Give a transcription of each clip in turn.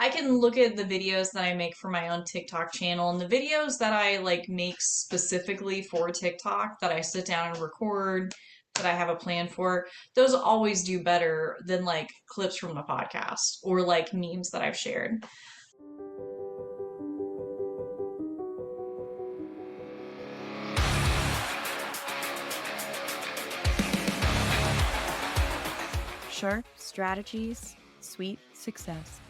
I can look at the videos that I make for my own TikTok channel and the videos that I like make specifically for TikTok that I sit down and record that I have a plan for. Those always do better than like clips from the podcast or like memes that I've shared. Sharp strategies, sweet success.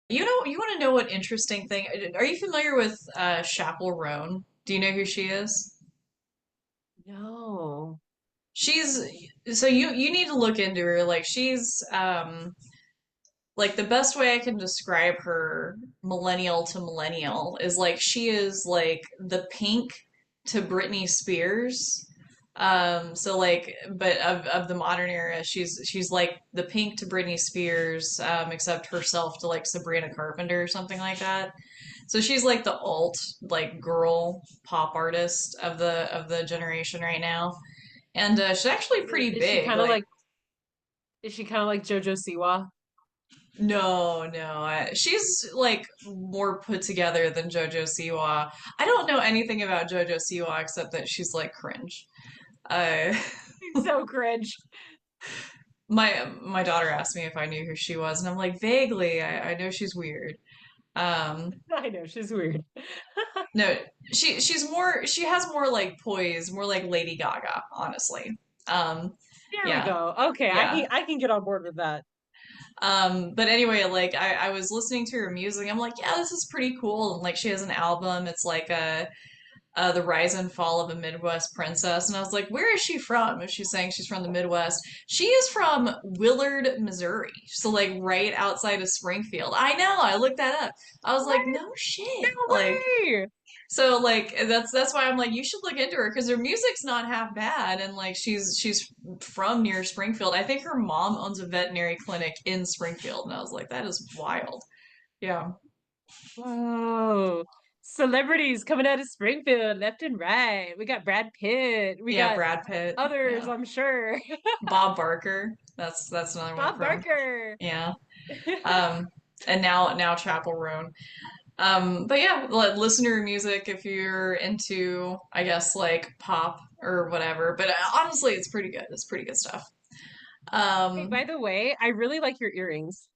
You want to know what interesting thing? Are you familiar with Chappell Roan? Do you know who she is? No. She's so you need to look into her. Like she's like the best way I can describe her millennial to millennial is like she is like the Pink to Britney Spears. So like but of the modern era, she's like the Pink to Britney Spears, except herself to like Sabrina Carpenter or something like that. So she's like the alt like girl pop artist of the generation right now. And she's actually pretty Is she big. kind of Like like JoJo Siwa? no. She's like more put together than JoJo Siwa. I don't know anything about JoJo Siwa except that she's like cringe. Uh, So cringe. my daughter asked me if I knew who she was, and I'm like vaguely. I know she's weird. Um, I know she's weird. no, she has more like poise, more like Lady Gaga, honestly. Um, There we yeah, go. Okay, yeah. I can get on board with that. But anyway, like I was listening to her music. I'm like, yeah, this is pretty cool. And like she has an album. It's like the rise and fall of a Midwest princess. And I was like, where is she from? If she's saying she's from the Midwest, she is from Willard, Missouri. So like right outside of Springfield. I know. I looked that up. I was What? like, no No shit. Like way. so like that's why I'm like you should look into her because her music's not half bad and like she's from near Springfield. I think her mom owns a veterinary clinic in Springfield and I was like that is wild. Yeah. Whoa. Celebrities coming out of Springfield left and right. We got Brad Pitt. We Yeah, got Brad Pitt. others, Yeah. I'm sure. Bob Barker. That's another one Bob from Barker. yeah. Um and now Chapel Roan. But yeah, listen to her music if you're into, I guess, like pop or whatever. But honestly, it's pretty good. It's pretty good stuff. Hey, by Um, the way, I really like your earrings.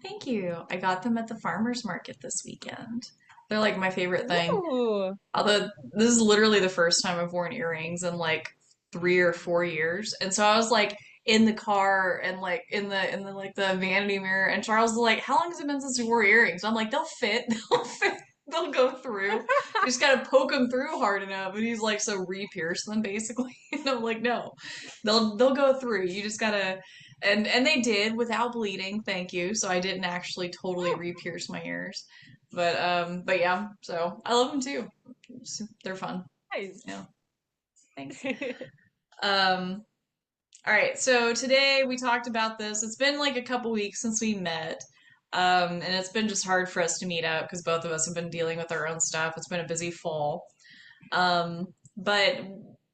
Thank you. I got them at the farmer's market this weekend. They're like my favorite thing. Ooh. Although this is literally the first time I've worn earrings in like 3 or 4 years. And so I was like in the car and like in the like the vanity mirror and Charles was like, how long has it been since you wore earrings? I'm like, they'll fit. They'll fit. They'll go through. You just gotta poke them through hard enough. And he's like, so re-pierce them basically. And I'm like, no, they'll go through. You just gotta, and they did without bleeding. Thank you. So I didn't actually totally Oh, re-pierce my ears. But yeah. So I love them too. They're fun. nice. Yeah. Thanks. Um, all right. So today we talked about this. It's been like a couple weeks since we met. And it's been just hard for us to meet up because both of us have been dealing with our own stuff. It's been a busy fall. But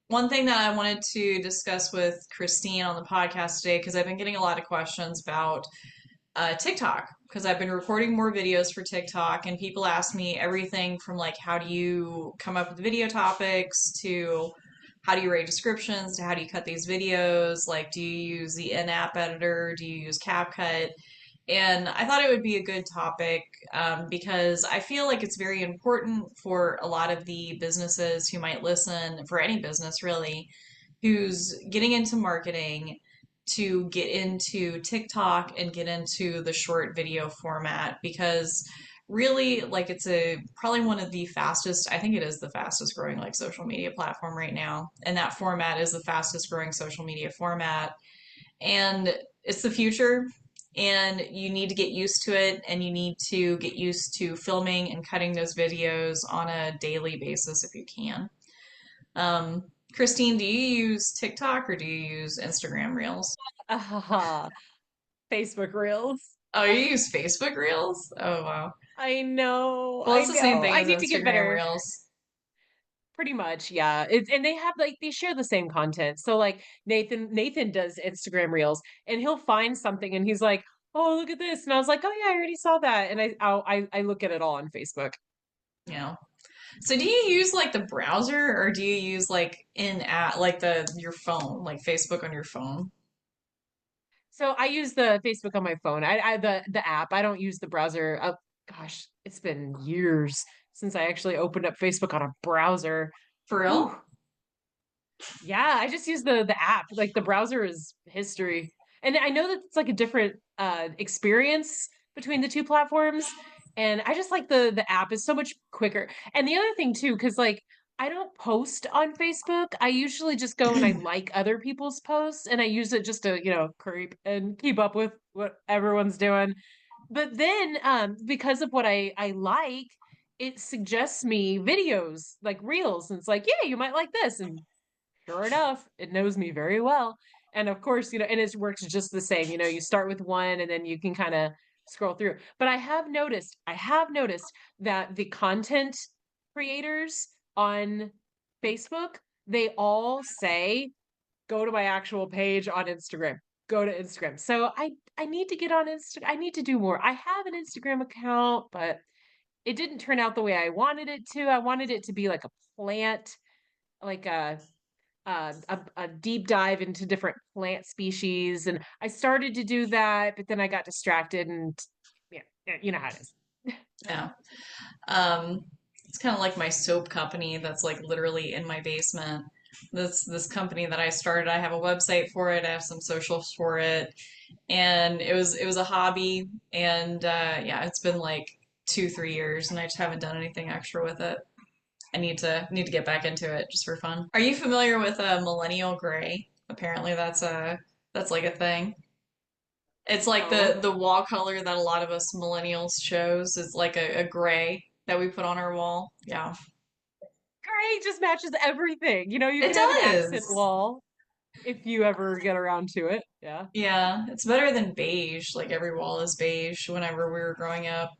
one thing that I wanted to discuss with Christine on the podcast today, because I've been getting a lot of questions about TikTok, because I've been recording more videos for TikTok, and people ask me everything from like, how do you come up with video topics to how do you write descriptions to how do you cut these videos? Like, do you use the in-app editor? Do you use CapCut? And I thought it would be a good topic because I feel like it's very important for a lot of the businesses who might listen, for any business really, who's getting into marketing to get into TikTok and get into the short video format because really like it's a probably one of the fastest, I think it is the fastest growing like social media platform right now, and that format is the fastest growing social media format, and it's the future, and you need to get used to it, and you need to get used to filming and cutting those videos on a daily basis if you can. Christine, do you use TikTok or do you use Instagram Reels? Ah, Facebook Reels. Oh, you use Facebook Reels? Oh, wow. I know, Well, I it's the same know. thing I as need to get Instagram better. Reels. Pretty much, yeah. It's and they have like they share the same content. So like Nathan does Instagram Reels and he'll find something and he's like, oh, look at this. And I was like, oh yeah, I already saw that. And I look at it all on Facebook. You know. So do you use like the browser or do you use like in app like the your phone, like Facebook on your phone? So I use the Facebook on my phone. The app. I don't use the browser. Gosh, it's been years since I actually opened up Facebook on a browser. For Whew. real? Yeah, I just use the app. Like the browser is history. And I know that it's like a different experience between the two platforms. And I just like the app is so much quicker. And the other thing too, because like I don't post on Facebook. I usually just go and I like other people's posts and I use it just to, creep and keep up with what everyone's doing. But then because of what I like, it suggests me videos like reels and it's like, yeah, you might like this. And sure enough, it knows me very well. And of course, and it works just the same. You start with one and then you can kind of scroll through. But I have noticed that the content creators on Facebook, they all say, go to my actual page on Instagram. Go to Instagram. So I need to get on Instagram. I need to do more. I have an Instagram account, but it didn't turn out the way I wanted it to. I wanted it to be like a plant, like a deep dive into different plant species, and I started to do that, but then I got distracted, and yeah, yeah, you know how it is. Yeah. Um, it's kind of like my soap company that's like literally in my basement. This company that I started, I have a website for it, I have some socials for it, and it was a hobby, and yeah, it's been like 2, 3 years, and I just haven't done anything extra with it. I need to get back into it just for fun. Are you familiar with Millennial Gray? Apparently, that's like a thing. It's like No, the wall color that a lot of us millennials chose is like a gray that we put on our wall. Yeah. gray just matches everything. You It can have an accent does. wall if you ever get around to it. Yeah. Yeah, it's better than beige. Like every wall is beige whenever we were growing up.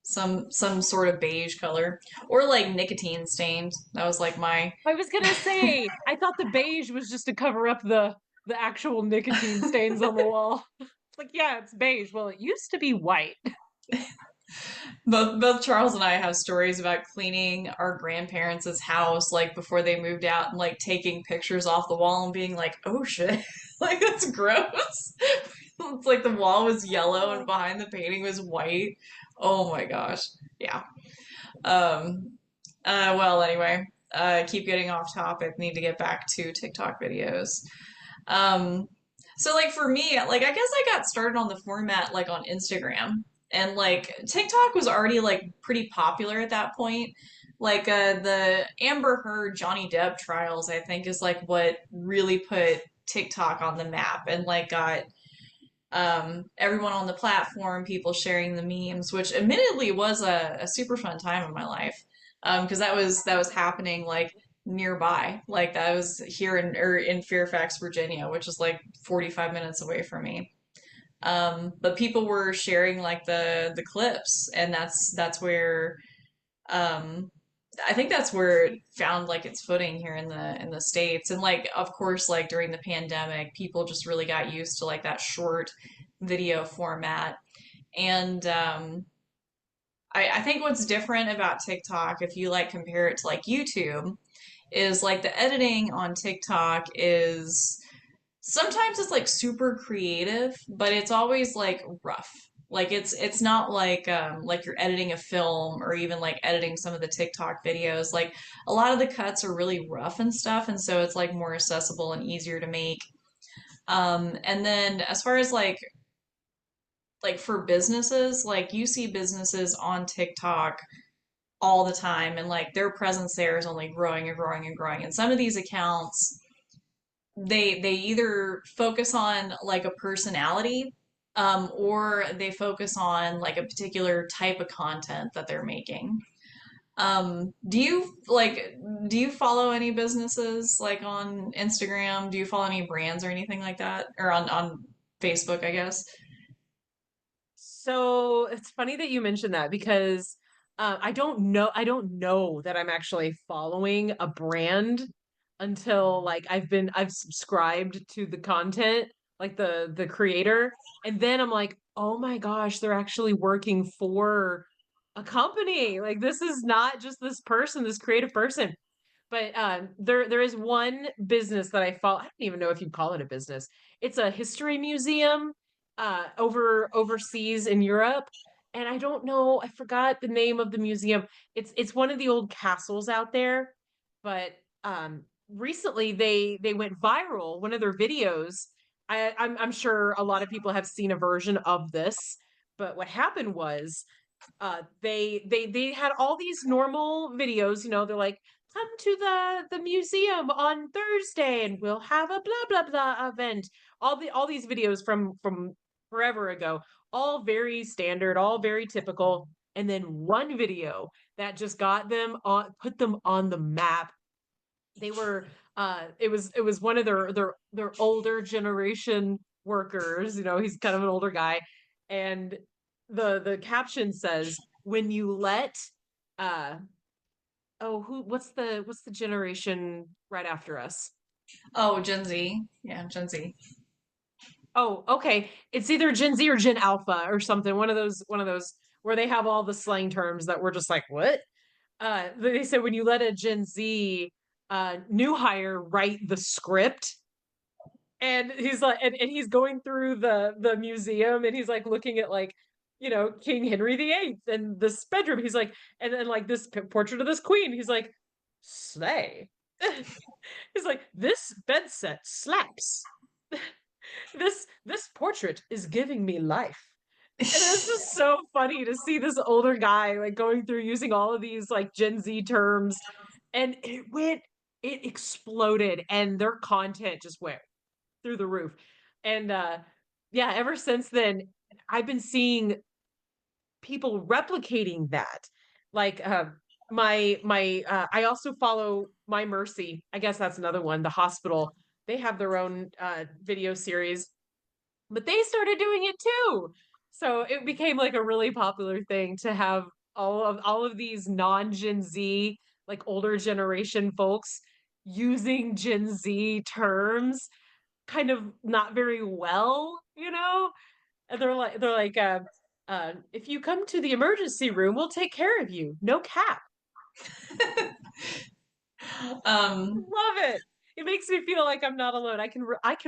Some sort of beige color. Or like nicotine stained. That was like my I was gonna say, I thought the beige was just to cover up the actual nicotine stains on the wall. It's like, yeah, it's beige. Well, it used to be white. both Charles and I have stories about cleaning our grandparents' house like before they moved out and like taking pictures off the wall and being like, "Oh shit." Like that's gross. It's like the wall was yellow and Oh. behind the painting was white. Oh my gosh. Yeah. Um well anyway, keep getting off topic. Need to get back to TikTok videos. Um, so like for me, like I guess I got started on the format like on Instagram. And like TikTok was already like pretty popular at that point. Like the Amber Heard Johnny Depp trials, I think, is like what really put TikTok on the map and like got everyone on the platform, people sharing the memes, which admittedly was a super fun time in my life. Because that was happening like nearby. Like that was here in Fairfax, Virginia, which is like 45 minutes away from me. But people were sharing like the clips, and that's where um, I think that's where it found like its footing here in the States. And like of course like during the pandemic, people just really got used to like that short video format. And I think what's different about TikTok, if you like compare it to like YouTube, is like the editing on TikTok is sometimes it's like super creative, but it's always like rough. Like it's not like you're editing a film or even like editing some of the TikTok videos. Like a lot of the cuts are really rough and stuff, and so it's like more accessible and easier to make. And then as far as like for businesses, like you see businesses on TikTok all the time, and like their presence there is only growing and growing and growing. And some of these accounts they either focus on like a personality, or they focus on like a particular type of content that they're making. Do you follow any businesses like on Instagram? Do you follow any brands or anything like that? Or on Facebook, I guess. So it's funny that you mentioned that because I don't know that I'm actually following a brand until like I've subscribed to the content, like the creator, and then I'm like, oh my gosh, they're actually working for a company. Like this is not just this person, this creative person. But there is one business that I follow. I don't even know if you'd call it a business. It's a history museum overseas in Europe. And I don't know, I forgot the name of the museum. It's one of the old castles out there. But recently they went viral. One of their videos, I'm sure a lot of people have seen a version of this, but what happened was they had all these normal videos, they're like, come to the museum on Thursday and we'll have a blah blah blah event. All these videos from forever ago, all very standard, all very typical. And then one video that just got them on, put them on the map. They were it was one of their older generation workers. He's kind of an older guy, and the caption says, when you let uh oh, what's the generation right after us? Oh, Gen Z. Yeah, Gen Z. Oh, okay. It's either Gen Z or Gen Alpha or something. One of those where they have all the slang terms that we're just like, what? They said when you let a Gen Z new hire write the script, and he's like, and he's going through the museum, and he's like looking at, like, King Henry VIII and this bedroom. He's like, and then like this portrait of this queen. He's like, slay. He's like, this bed set slaps. This portrait is giving me life. And it's just so funny to see this older guy like going through using all of these like Gen Z terms, and it exploded, and their content just went through the roof. And yeah, ever since then, I've been seeing people replicating that. Like my I also follow My Mercy. I guess that's another one. The hospital, they have their own video series, but they started doing it too. So it became like a really popular thing to have all of these non-Gen Z, like older generation folks using Gen Z terms kind of not very well. And they're like, if you come to the emergency room, we'll take care of you. No cap. Um, Love it. It makes me feel like I'm not alone. I can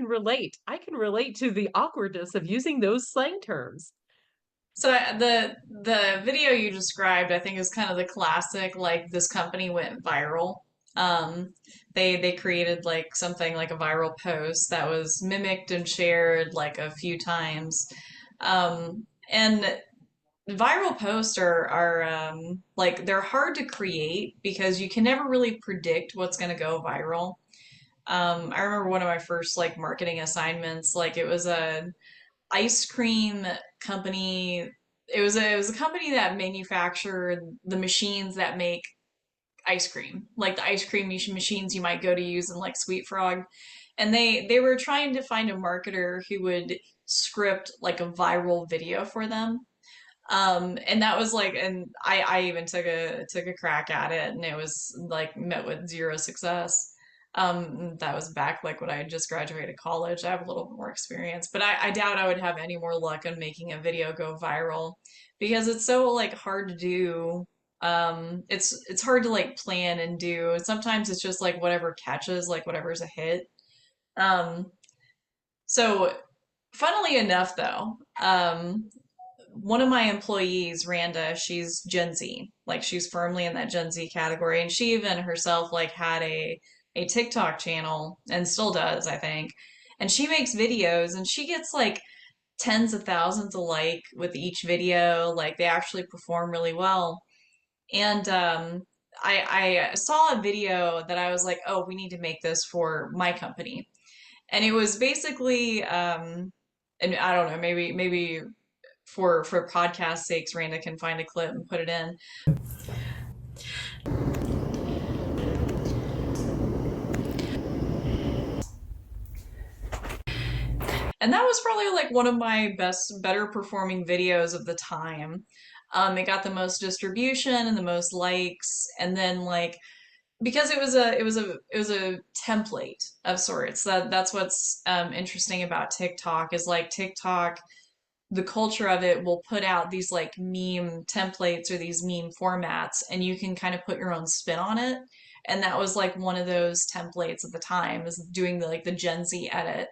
relate. I can relate to the awkwardness of using those slang terms. the video you described, I think, is kind of the classic, like this company went viral. Um, they created like something like a viral post that was mimicked and shared like a few times. And viral posts are like they're hard to create because you can never really predict what's going to go viral. I remember one of my first like marketing assignments, like it was a ice cream company. It was a company that manufactured the machines that make ice cream, like the ice cream machines you might go to use in like Sweet Frog. And they were trying to find a marketer who would script like a viral video for them. And that was like, and I even took a crack at it, and it was like met with zero success. That was back like when I had just graduated college. I have a little bit more experience, but I doubt I would have any more luck on making a video go viral because it's so like hard to do. It's hard to like plan and do. Sometimes it's just like whatever catches, like whatever's a hit. Um, so funnily enough, though, one of my employees, Randa, she's Gen Z. Like she's firmly in that Gen Z category. And she even herself like had a TikTok channel and still does, I think. And she makes videos and she gets like tens of thousands of like with each video. Like they actually perform really well. And I saw a video that I was like, oh, we need to make this for my company. And it was basically and I don't know, maybe for podcast sakes, Randa can find a clip and put it in. And that was probably like one of my better performing videos of the time. It got the most distribution and the most likes, and then like because it was a template of sorts. That's what's interesting about TikTok is like TikTok the culture of it will put out these like meme templates or these meme formats, and you can kind of put your own spin on it. And that was like one of those templates at the time, is doing the like the Gen Z edit.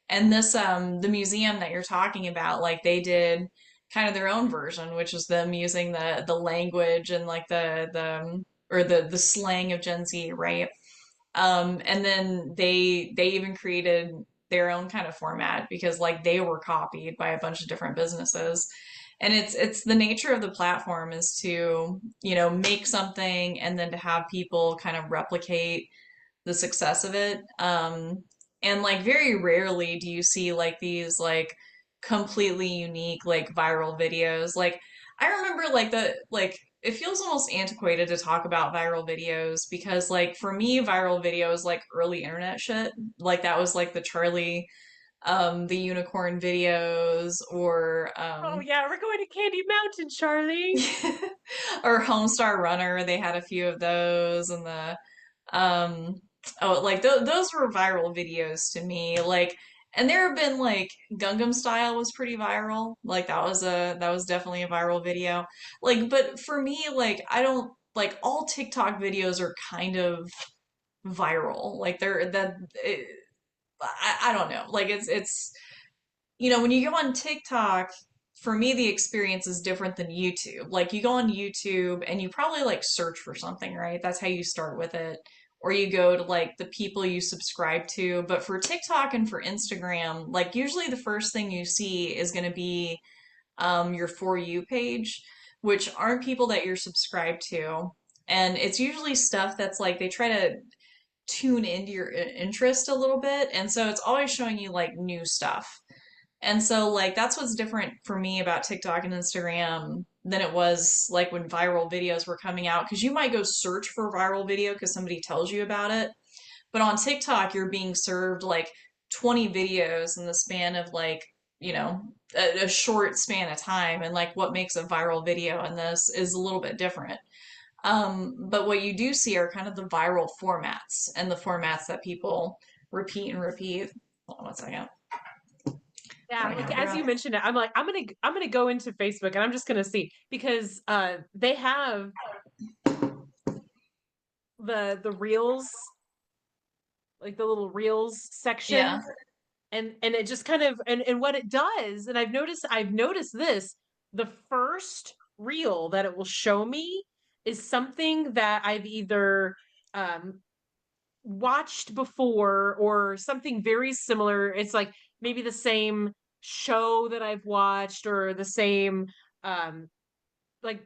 And this the museum that you're talking about, like they did kind of their own version, which is them using the language and like the or the slang of Gen Z, right? And then they even created their own kind of format because like they were copied by a bunch of different businesses. And it's the nature of the platform is to, you know, make something and then to have people kind of replicate the success of it. And like very rarely do you see like these like completely unique like viral videos. Like I remember like the like it feels almost antiquated to talk about viral videos because like for me viral videos like early internet shit. Like that was like the Charlie the unicorn videos or Oh yeah, we're going to Candy Mountain, Charlie. or Homestar Runner, they had a few of those and the um, oh, like those were viral videos to me. Like, and there have been like Gangnam Style was pretty viral. Like that was definitely a viral video. Like, but for me, like I don't like all TikTok videos are kind of viral. Like they're that I don't know. Like it's you know, when you go on TikTok, for me, the experience is different than YouTube. Like, you go on YouTube and you probably like search for something, right? That's how you start with it. Or you go to like the people you subscribe to. But for TikTok and for Instagram, like, usually the first thing you see is going to be your For You page, which aren't people that you're subscribed to. And it's usually stuff that's like they try to tune into your interest a little bit. And so it's always showing you like new stuff. And so, like, that's what's different for me about TikTok and Instagram than it was like when viral videos were coming out. Because you might go search for a viral video because somebody tells you about it. But on TikTok, you're being served like 20 videos in the span of like, you know, a short span of time. And like what makes a viral video in this is a little bit different. But what you do see are kind of the viral formats and the formats that people repeat and repeat. Hold on one second. Yeah, Running out like of as you breath. mentioned it, I'm like, I'm gonna go into Facebook and I'm just gonna see because they have the reels, like the little reels Yeah. section, and it just kind of and what it does, and I've noticed this, the first reel that it will show me is something that I've either um watched before or something very similar. It's like maybe the same show that I've watched or the same um like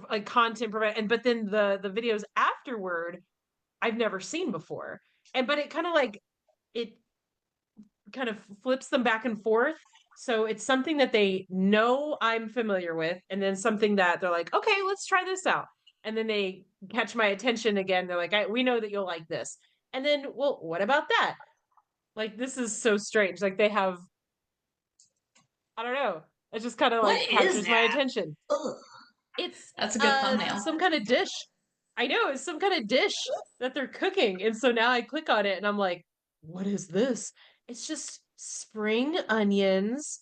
like content provide, and but then the videos afterward I've never seen before. And but it kind of like it kind of flips them back and forth. So it's something that they know I'm familiar with, and then something that they're like, okay, let's try this out. And then they catch my attention again. They're like, we know that you'll like this. And then, well, what about that? Like, this is so strange. Like, they have, I don't know. It just kind of What like is captures my that? attention. Ugh, It's that's a good thumbnail. some kind of dish. I know it's some kind of dish that they're cooking. And so now I click on it and I'm like, what is this? It's just spring onions.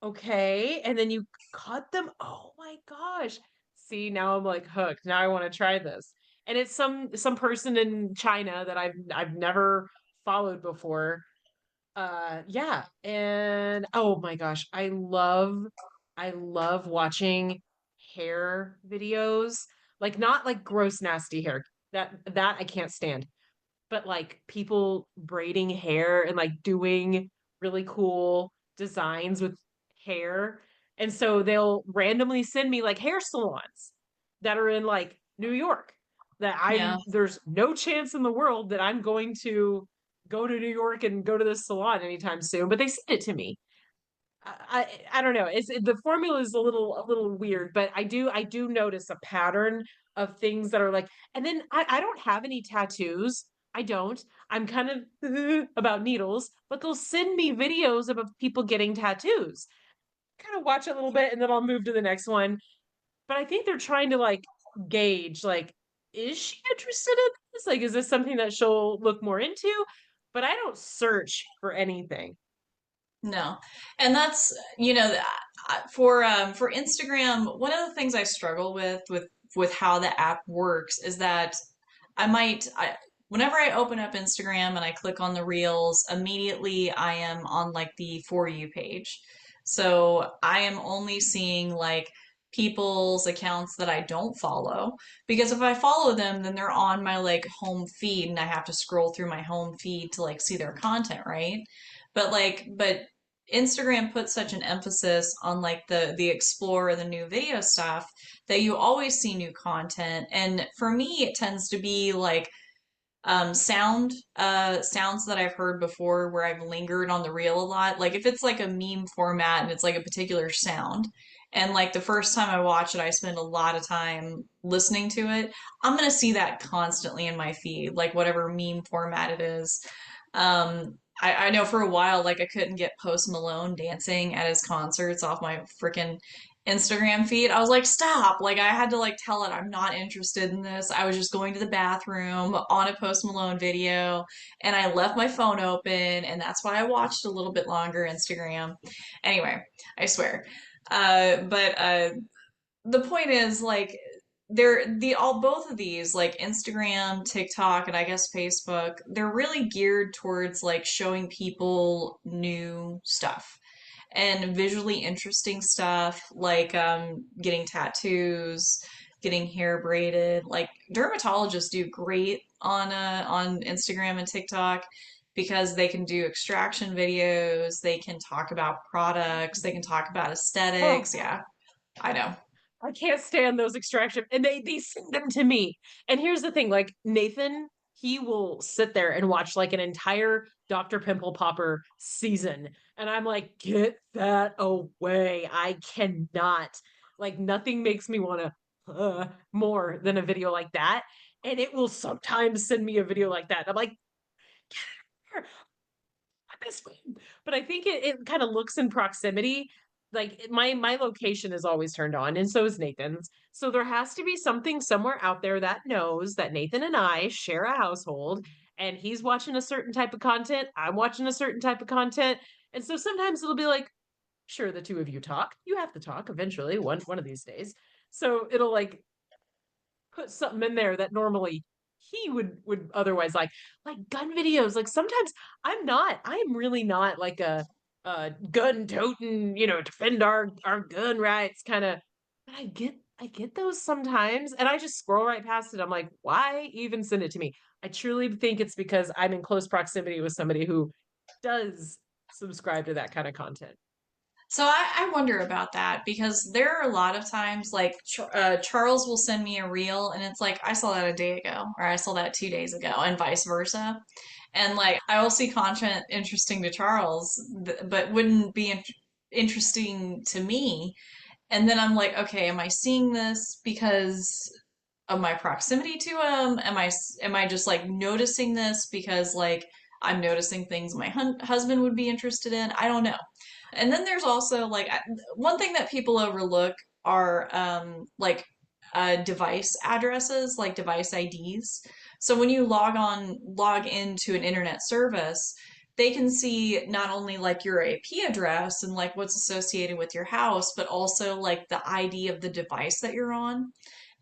Okay. And then you cut them. Oh my gosh. See, now I'm like hooked. Now I want to try this. And it's some person in China that I've never followed before. Yeah. And oh my gosh, I love watching hair videos. Like not like gross nasty hair. That I can't stand. But like people braiding hair and like doing really cool designs with hair. And so they'll randomly send me like hair salons that are in like New York that Yeah. there's no chance in the world that I'm going to go to New York and go to this salon anytime soon, but they sent it to me. I don't know. The formula is a little weird, but I do notice a pattern of things that are like, and then I don't have any tattoos. I don't. I'm kind of about needles, but they'll send me videos of people getting tattoos. Kind of watch a little bit and then I'll move to the next one. But I think they're trying to like gauge like, is she interested in this? Like, is this something that she'll look more into? But I don't search for anything. No. And that's, for Instagram, one of the things I struggle with how the app works is that whenever I open up Instagram and I click on the reels, immediately I am on like the For You page. So I am only seeing like people's accounts that I don't follow because if I follow them, then they're on my like home feed and I have to scroll through my home feed to like see their content, right? But Instagram puts such an emphasis on like the explore, the new video stuff that you always see new content. And for me, it tends to be like sounds that I've heard before where I've lingered on the reel a lot. Like if it's like a meme format and it's like a particular sound, and like the first time I watch it, I spend a lot of time listening to it. I'm gonna see that constantly in my feed, like whatever meme format it is. I know for a while, like I couldn't get Post Malone dancing at his concerts off my freaking Instagram feed. I was like, stop. Like I had to like tell it I'm not interested in this. I was just going to the bathroom on a Post Malone video and I left my phone open and that's why I watched a little bit longer Instagram. Anyway, I swear. But the point is like they're the all both of these like Instagram, TikTok, and I guess Facebook, they're really geared towards like showing people new stuff and visually interesting stuff like getting tattoos, getting hair braided. Like dermatologists do great on Instagram and TikTok because they can do extraction videos, they can talk about products, they can talk about Oh, aesthetics. Yeah, I know. I can't stand those extraction, and they send them to me. And here's the thing, like Nathan, he will sit there and watch like an entire Dr. Pimple Popper season, and I'm like, get that away. I cannot. Like nothing makes me want to more than a video like that. And it will sometimes send me a video like that. I'm like, this way. But I think it kind of looks in proximity. Like my location is always turned on, and so is Nathan's. So there has to be something somewhere out there that knows that Nathan and I share a household, and he's watching a certain type of content. I'm watching a certain type of content, and so sometimes it'll be like, sure, the two of you talk. You have to talk eventually, one of these days. So it'll like put something in there that normally he would otherwise like gun videos. Like sometimes I'm really not like a gun toting, defend our gun rights kind of, but I get those sometimes and I just scroll right past it. I'm like, why even send it to me? I truly think it's because I'm in close proximity with somebody who does subscribe to that kind of content. So I wonder about that because there are a lot of times like Charles will send me a reel and it's like I saw that a day ago or I saw that 2 days ago and vice versa. And like I will see content interesting to Charles but wouldn't be interesting to me. And then I'm like, okay, am I seeing this because of my proximity to him? Am I just like noticing this because like I'm noticing things my husband would be interested in? I don't know. And then there's also like one thing that people overlook are device addresses, like device IDs. So when you log into an internet service, they can see not only like your IP address and like what's associated with your house, but also like the ID of the device that you're on.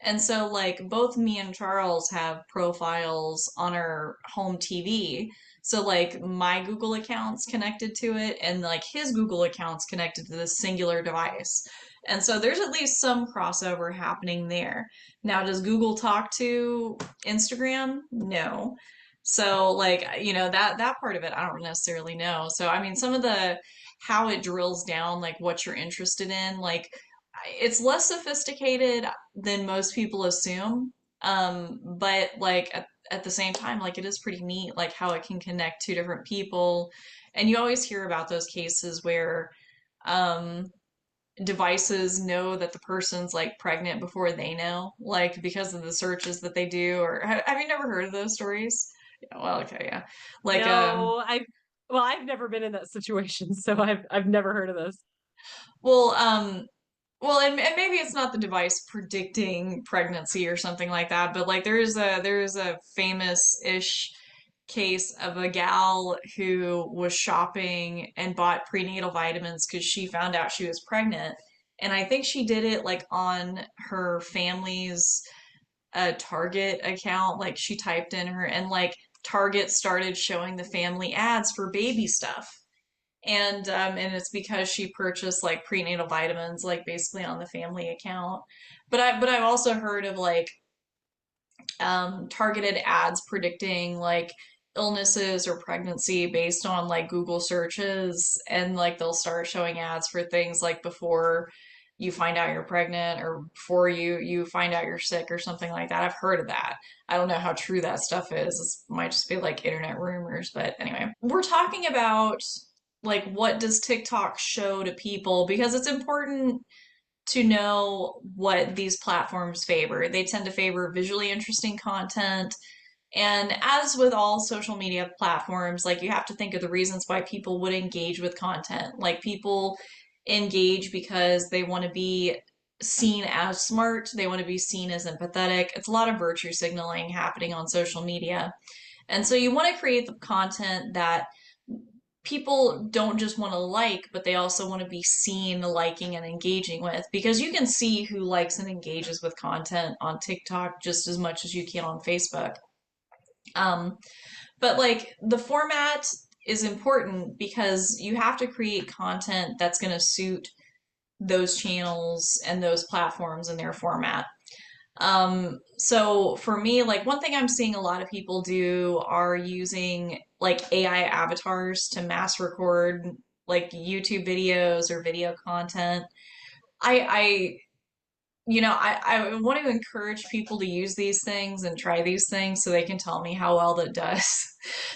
And so, like, both me and Charles have profiles on our home TV. So, like, my Google account's connected to it, and like his Google account's connected to this singular device. And so, there's at least some crossover happening there. Now, does Google talk to Instagram? No. So, like, that part of it, I don't necessarily know. So, I mean, some of the how it drills down, like what you're interested in, like, it's less sophisticated than most people assume. But like at the same time, like it is pretty neat, like how it can connect two different people. And you always hear about those cases where um, devices know that the person's like pregnant before they know, like because of the searches that they do. Or have you never heard of those stories? Yeah, well, okay, yeah. Like No, I've never been in that situation, so I've never heard of this. well, well, and maybe it's not the device predicting pregnancy or something like that, but like there is a famous-ish case of a gal who was shopping and bought prenatal vitamins because she found out she was pregnant. And I think she did it like on her family's Target account. Like she typed in her, and like Target started showing the family ads for baby stuff. And it's because she purchased like prenatal vitamins like basically on the family account. But I've also heard of like targeted ads predicting like illnesses or pregnancy based on like Google searches, and like they'll start showing ads for things like before you find out you're pregnant or before you find out you're sick or something like that. I've heard of that. I don't know how true that stuff is. It might just be like internet rumors, but anyway. We're talking about like what does TikTok show to people because it's important to know what these platforms favor. They tend to favor visually interesting content. And as with all social media platforms, like you have to think of the reasons why people would engage with content. Like people engage because they want to be seen as smart, they want to be seen as empathetic. It's a lot of virtue signaling happening on social media. And so you want to create the content that people don't just want to like, but they also want to be seen liking and engaging with because you can see who likes and engages with content on TikTok just as much as you can on Facebook. Um, but like the format is important because you have to create content that's going to suit those channels and those platforms and their format. So for me, like one thing I'm seeing a lot of people do are using like AI avatars to mass record like YouTube videos or video content. I I want to encourage people to use these things and try these things so they can tell me how well that does,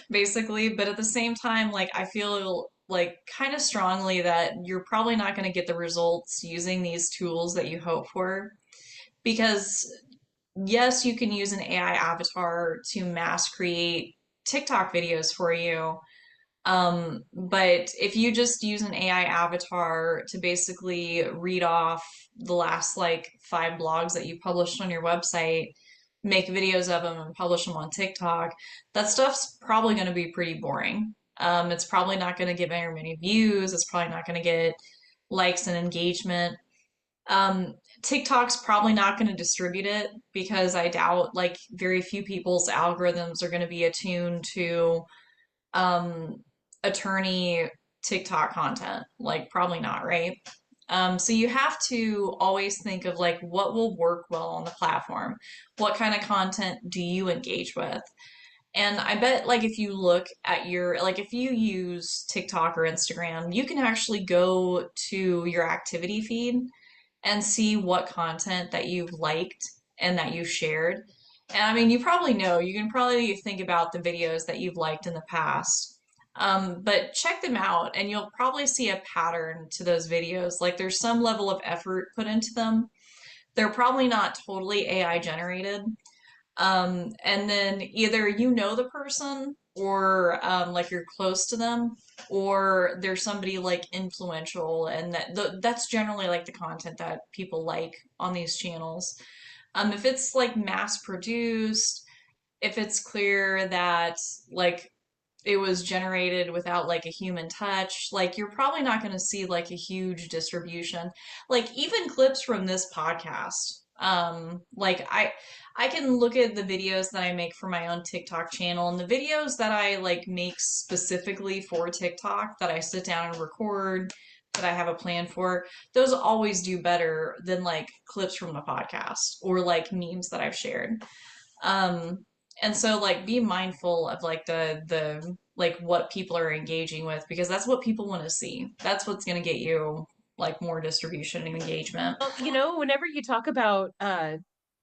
basically. But at the same time, like I feel like kind of strongly that you're probably not going to get the results using these tools that you hope for because yes, you can use an AI avatar to mass create TikTok videos for you. But if you just use an AI avatar to basically read off the last like 5 blogs that you published on your website, make videos of them and publish them on TikTok, that stuff's probably going to be pretty boring. It's probably not going to get very many views. It's probably not going to get likes and engagement. Um, TikTok's probably not going to distribute it because I doubt like very few people's algorithms are going to be attuned to um, attorney TikTok content. Like probably not, right? So you have to always think of like what will work well on the platform. What kind of content do you engage with? And I bet like if you look at your like if you use TikTok or Instagram, you can actually go to your activity feed and see what content that you've liked and that you've shared. And I mean, you probably know, you can probably think about the videos that you've liked in the past. But check them out and you'll probably see a pattern to those videos. Like there's some level of effort put into them. They're probably not totally AI generated. And then either you know the person or like you're close to them or there's somebody like influential and that's generally like the content that people like on these channels. If it's like mass produced, if it's clear that like it was generated without like a human touch, like you're probably not going to see like a huge distribution. Like even clips from this podcast. Like I can look at the videos that I make for my own TikTok channel and the videos that I like make specifically for TikTok that I sit down and record that I have a plan for, those always do better than like clips from the podcast or like memes that I've shared. Um, and so like be mindful of like the like what people are engaging with because that's what people want to see. That's what's going to get you like more distribution and engagement. Well, you know, whenever you talk about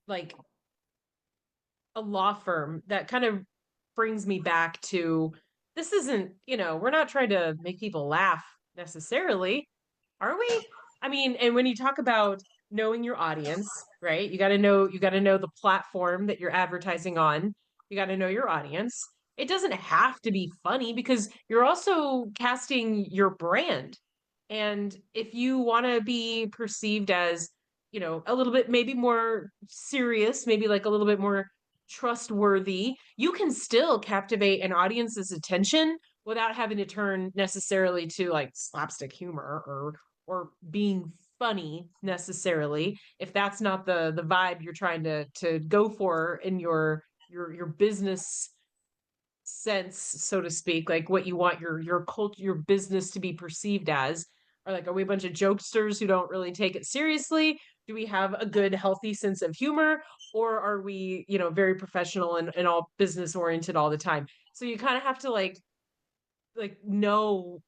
like a law firm, that kind of brings me back to this isn't, you know, we're not trying to make people laugh necessarily, are we? I mean, and when you talk about knowing your audience, right? You got to know the platform that you're advertising on. You got to know your audience. It doesn't have to be funny because you're also casting your brand. And if you want to be perceived as, you know, a little bit maybe more serious, maybe like a little bit more trustworthy, you can still captivate an audience's attention without having to turn necessarily to like slapstick humor or being funny necessarily, if that's not the vibe you're trying to go for in your business sense, so to speak, like what you want your culture, your business to be perceived as. Or like, are we a bunch of jokesters who don't really take it seriously? Do we have a good, healthy sense of humor? Or are we, very professional and all business oriented all the time? So you kind of have to like know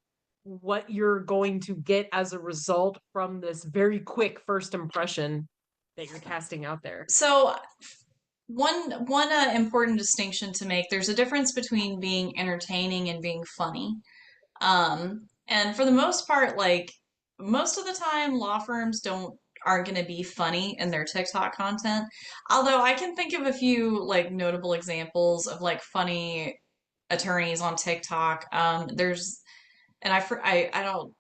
what you're going to get as a result from this very quick first impression that you're casting out there. So one important distinction to make, there's a difference between being entertaining and being funny. And for the most part, like most of the time, law firms don't aren't going to be funny in their TikTok content. Although I can think of a few like notable examples of like funny attorneys on TikTok. There's and I don't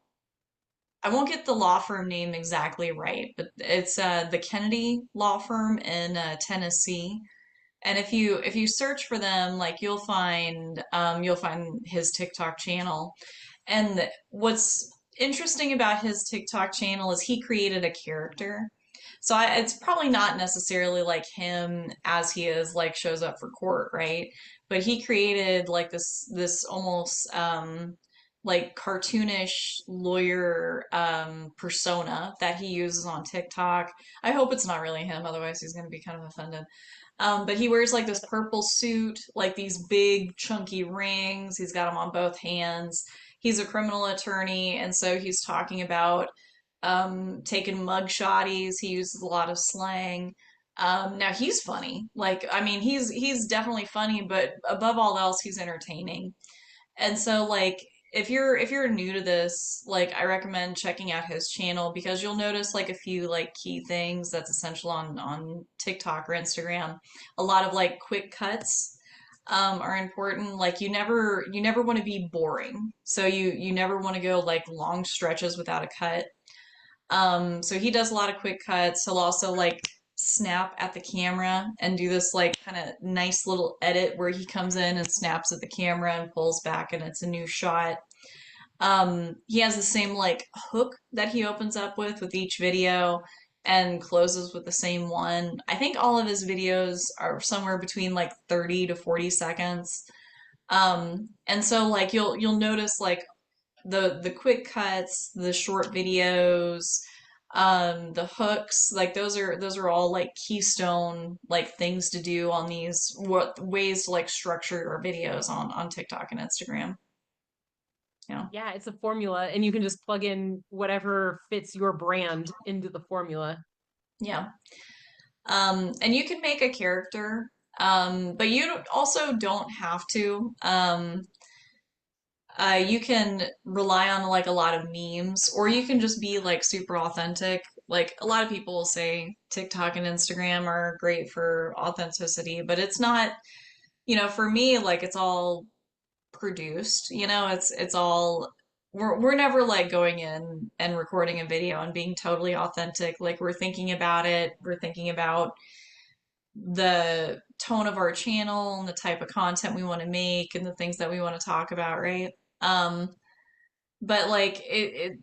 I won't get the law firm name exactly right, but it's the Kennedy law firm in Tennessee. And if you search for them, like you'll find his TikTok channel. And what's interesting about his TikTok channel is he created a character. So it's probably not necessarily like him as he is like shows up for court, right? But he created like this almost like cartoonish lawyer persona that he uses on TikTok. I hope it's not really him, otherwise he's going to be kind of offended. But he wears like this purple suit, like these big chunky rings. He's got them on both hands. He's a criminal attorney, and so he's talking about taking mug shotties. He uses a lot of slang. Now he's funny. Like, I mean, he's definitely funny, but above all else, he's entertaining. And so like if you're new to this, like I recommend checking out his channel because you'll notice like a few like key things that's essential on TikTok or Instagram. A lot of like quick cuts are important. Like you never want to be boring. So you never want to go like long stretches without a cut. So he does a lot of quick cuts. He'll also like snap at the camera and do this like kind of nice little edit where he comes in and snaps at the camera and pulls back and it's a new shot. He has the same like hook that he opens up with each video and closes with the same one. I think all of his videos are somewhere between like 30 to 40 seconds. And so like you'll notice like the quick cuts, the short videos, the hooks, like those are all like keystone like things to do on these what ways to like structure your videos on TikTok and Instagram. Yeah. Yeah, it's a formula, and you can just plug in whatever fits your brand into the formula. Yeah. And you can make a character, but also don't have to. You can rely on like a lot of memes, or you can just be like super authentic. Like a lot of people say TikTok and Instagram are great for authenticity, but it's not, for me, like it's all produced, it's all we're never like going in and recording a video and being totally authentic. Like we're thinking about it, we're thinking about the tone of our channel and the type of content we want to make and the things that we want to talk about, right? Um, but like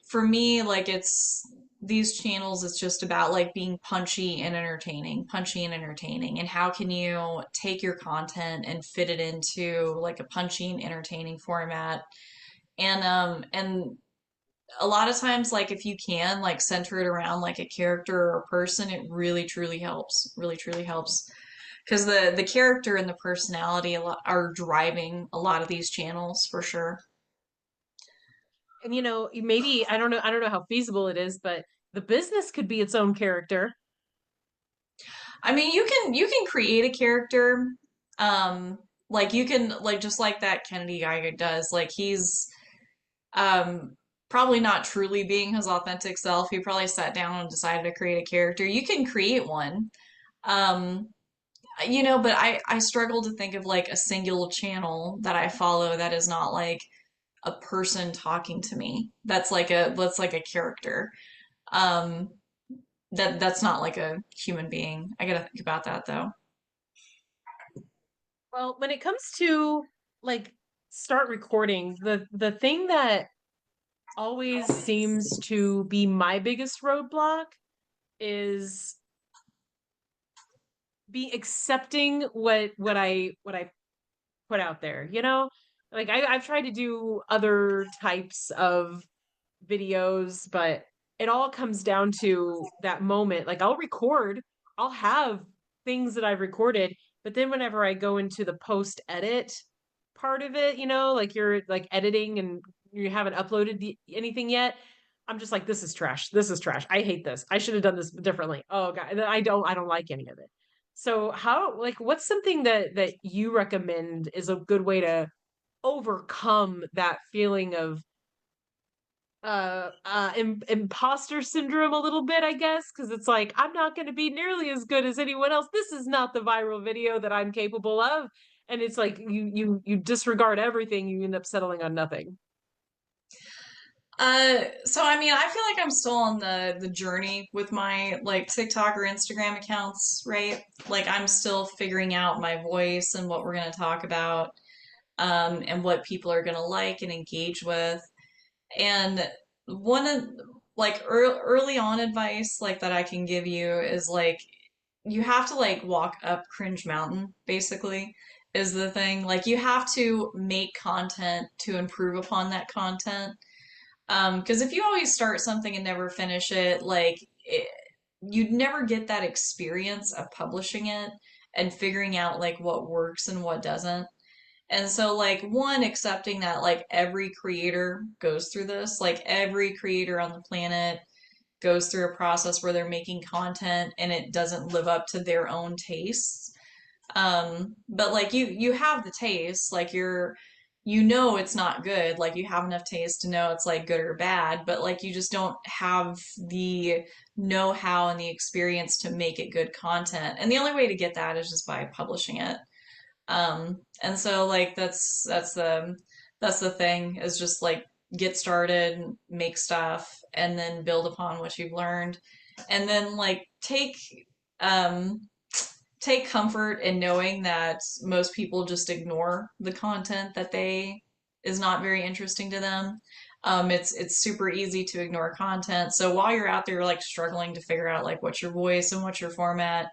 for me, like it's these channels, it's just about like being punchy and entertaining. And how can you take your content and fit it into like a punchy and entertaining format? And a lot of times, like if you can like center it around like a character or a person, it really truly helps. Really truly helps. Because the character and the personality are driving a lot of these channels for sure. And maybe I don't know how feasible it is, but the business could be its own character. I mean, you can create a character, like you can like just like that Kennedy guy does. Like he's um probably not truly being his authentic self. He probably sat down and decided to create a character. You can create one, um, but I struggle to think of like a single channel that I follow that is not like a person talking to me. That's like a character. Um, that's not like a human being. I gotta think about that though. Well, when it comes to like start recording, the thing that always seems to be my biggest roadblock is be accepting what I put out there, you know? Like I've tried to do other types of videos, but it all comes down to that moment. Like I'll have things that I've recorded, but then whenever I go into the post edit part of it, like you're like editing and you haven't uploaded anything yet, I'm just like, this is trash. This is trash. I hate this. I should have done this differently. Oh God, I don't like any of it. So what's something that you recommend is a good way to overcome that feeling of imposter syndrome a little bit, I guess, because it's like I'm not going to be nearly as good as anyone else. This is not the viral video that I'm capable of, and it's like you disregard everything, you end up settling on nothing. So I mean, I feel like I'm still on the journey with my like TikTok or Instagram accounts, right? Like I'm still figuring out my voice and what we're gonna talk about, and what people are gonna like and engage with. And one of like early on advice like that I can give you is like you have to like walk up cringe mountain, basically, is the thing. Like you have to make content to improve upon that content. Because if you always start something and never finish it, you'd never get that experience of publishing it and figuring out like what works and what doesn't. And so, like, one, accepting that like every creator goes through this, like every creator on the planet goes through a process where they're making content and it doesn't live up to their own tastes. But like you have the taste, like you know it's not good, like you have enough taste to know it's like good or bad, but like you just don't have the know-how and the experience to make it good content. And the only way to get that is just by publishing it. And so like that's the thing is just like get started, make stuff, and then build upon what you've learned. And then like um take comfort in knowing that most people just ignore the content that they is not very interesting to them. It's super easy to ignore content. So while you're out there like struggling to figure out like what's your voice and what's your format,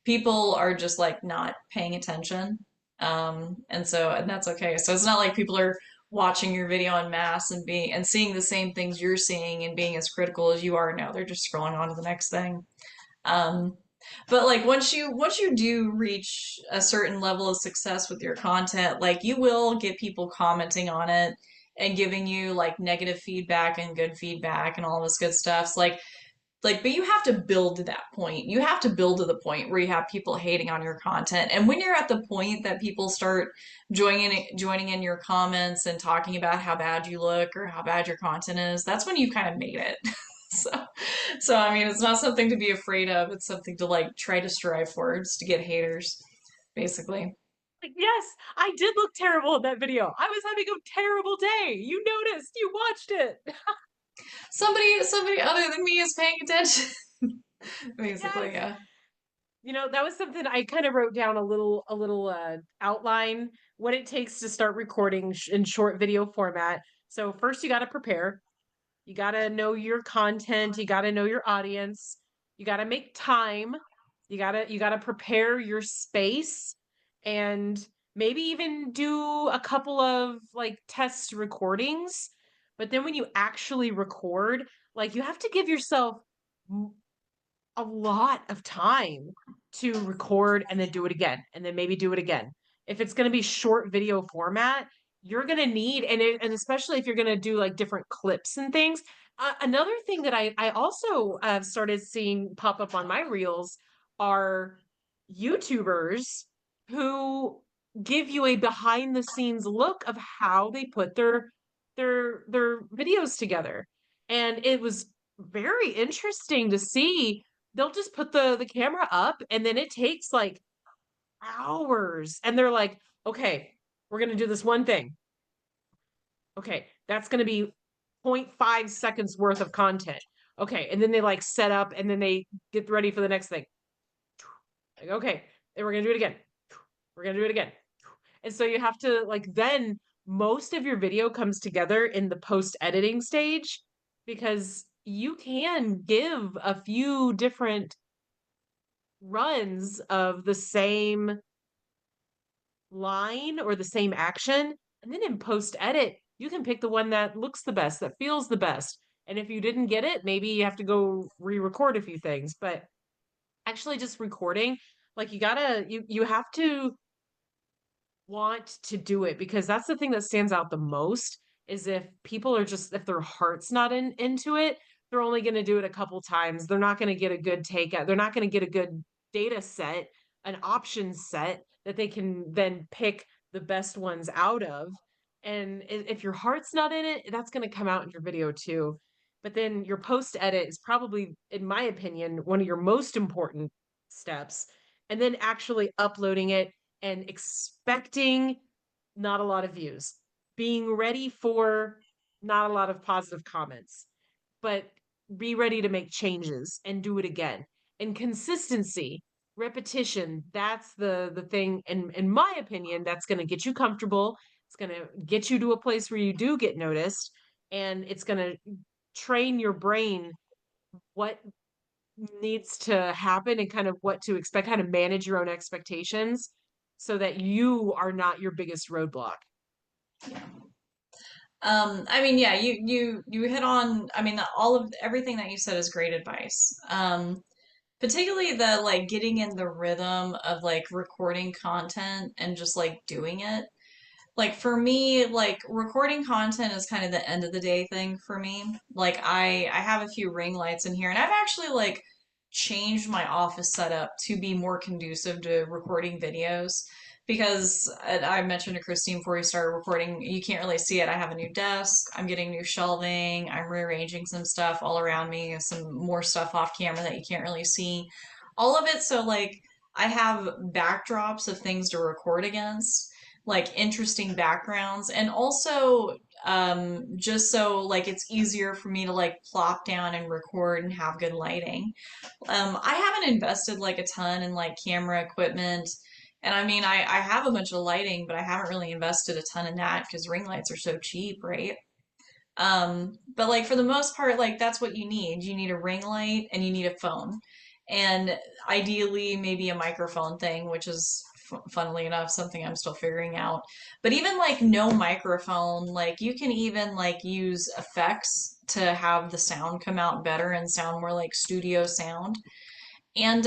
people are just like not paying attention. And that's okay. So it's not like people are watching your video en masse and being and seeing the same things you're seeing and being as critical as you are. No, they're just scrolling on to the next thing. Um, but like once you do reach a certain level of success with your content, like you will get people commenting on it and giving you like negative feedback and good feedback and all this good stuff. So but you have to build to that point. You have to build to the point where you have people hating on your content. And when you're at the point that people start joining in your comments and talking about how bad you look or how bad your content is, that's when you kind of made it. So, so I mean, it's not something to be afraid of. It's something to like try to strive for. It's to get haters, basically. Like, yes, I did look terrible in that video. I was having a terrible day. You noticed. You watched it. Somebody other than me is paying attention. Yes. Basically, yeah. That was something I kind of wrote down a little outline what it takes to start recording in short video format. So first you got to prepare. You got to know your content, you got to know your audience. You got to make time. You got to prepare your space and maybe even do a couple of like test recordings. But then when you actually record, like you have to give yourself a lot of time to record and then do it again and then maybe do it again. If it's going to be short video format, you're going to need and especially if you're going to do like different clips and things. Another thing that I also started seeing pop up on my reels are YouTubers who give you a behind the scenes look of how they put their videos together. And it was very interesting to see. They'll just put the camera up and then it takes like hours and they're like, okay, we're going to do this one thing. Okay, that's going to be zero point 0.5 seconds worth of content. Okay, and then they like set up and then they get ready for the next thing. Like, okay, and we're going to do it again. We're going to do it again. And so you have to like then most of your video comes together in the post editing stage because you can give a few different runs of the same line or the same action. And then in post edit, you can pick the one that looks the best, that feels the best. And if you didn't get it, maybe you have to go re-record a few things. But actually just recording, like you have to want to do it because that's the thing that stands out the most is if people are just if their heart's not into it, they're only going to do it a couple times. They're not going to get a good take out. They're not going to get a good data set, an option set that they can then pick the best ones out of. And if your heart's not in it, that's going to come out in your video too. But then your post edit is probably, in my opinion, one of your most important steps. And then actually uploading it and expecting not a lot of views, being ready for not a lot of positive comments, but be ready to make changes and do it again. And consistency, repetition, that's the thing in my opinion that's going to get you comfortable. It's going to get you to a place where you do get noticed and it's going to train your brain what needs to happen and kind of what to expect, how to manage your own expectations so that you are not your biggest roadblock. I mean, yeah, you hit on, I mean, all of everything that you said is great advice. Particularly the like getting in the rhythm of like recording content and just like doing it. Like for me, like recording content is kind of the end of the day thing for me. Like I have a few ring lights in here and I've actually like changed my office setup to be more conducive to recording videos because I mentioned to Christine before we started recording, you can't really see it. I have a new desk, I'm getting new shelving, I'm rearranging some stuff all around me, some more stuff off camera that you can't really see. All of it so like I have backdrops of things to record against, like interesting backgrounds, and also just so like it's easier for me to like plop down and record and have good lighting. I haven't invested like a ton in like camera equipment. And I mean, I have a bunch of lighting, but I haven't really invested a ton in that because ring lights are so cheap, right? But like for the most part, like that's what you need. You need a ring light and you need a phone. And ideally, maybe a microphone thing, which is funnily enough something I'm still figuring out. But even like no microphone, like you can even like use effects to have the sound come out better and sound more like studio sound. And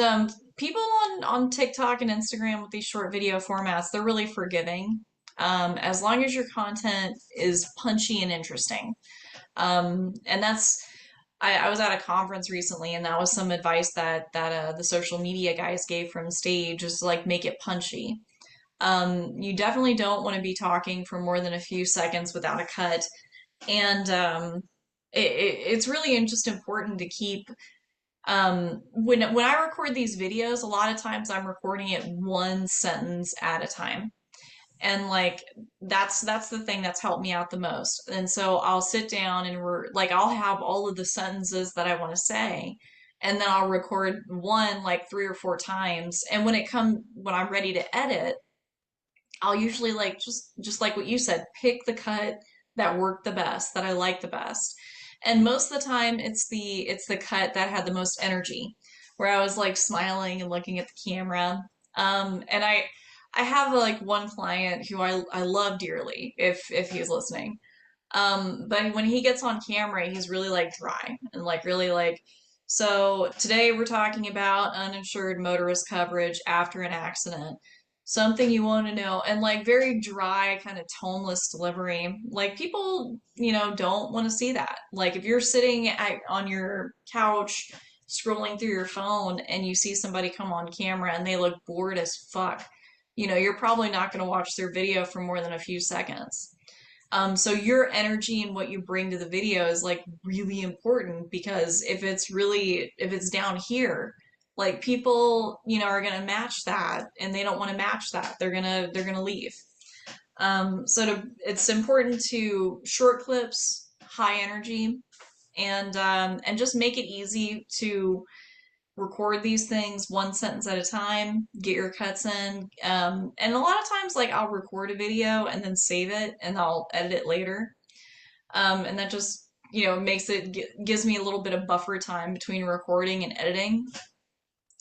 people on TikTok and Instagram with these short video formats, they're really forgiving. As long as your content is punchy and interesting. And that's I was at a conference recently, and that was some advice that the social media guys gave from stage is like make it punchy. You definitely don't want to be talking for more than a few seconds without a cut, and it's really just important to keep when I record these videos, a lot of times I'm recording it one sentence at a time. And like that's the thing that's helped me out the most. And so I'll sit down and like I'll have all of the sentences that I want to say, and then I'll record one like 3 or 4 times. And when I'm ready to edit, I'll usually like just like what you said, pick the cut that worked the best, that I like the best. And most of the time it's the cut that had the most energy, where I was like smiling and looking at the camera. And I have like one client who I love dearly if he's listening. But when he gets on camera, he's really like dry and like really like, so today we're talking about uninsured motorist coverage after an accident. Something you want to know, and like very dry, kind of toneless delivery. Like people, don't want to see that. Like if you're sitting on your couch scrolling through your phone and you see somebody come on camera and they look bored as fuck, you're probably not going to watch their video for more than a few seconds. So your energy and what you bring to the video is like really important because if it's down here, like people, are gonna match that and they don't want to match that. They're gonna leave. It's important to short clips, high energy, and just make it easy to record these things one sentence at a time, get your cuts in. And a lot of times, like I'll record a video and then save it and I'll edit it later. And that just, makes it gives me a little bit of buffer time between recording and editing.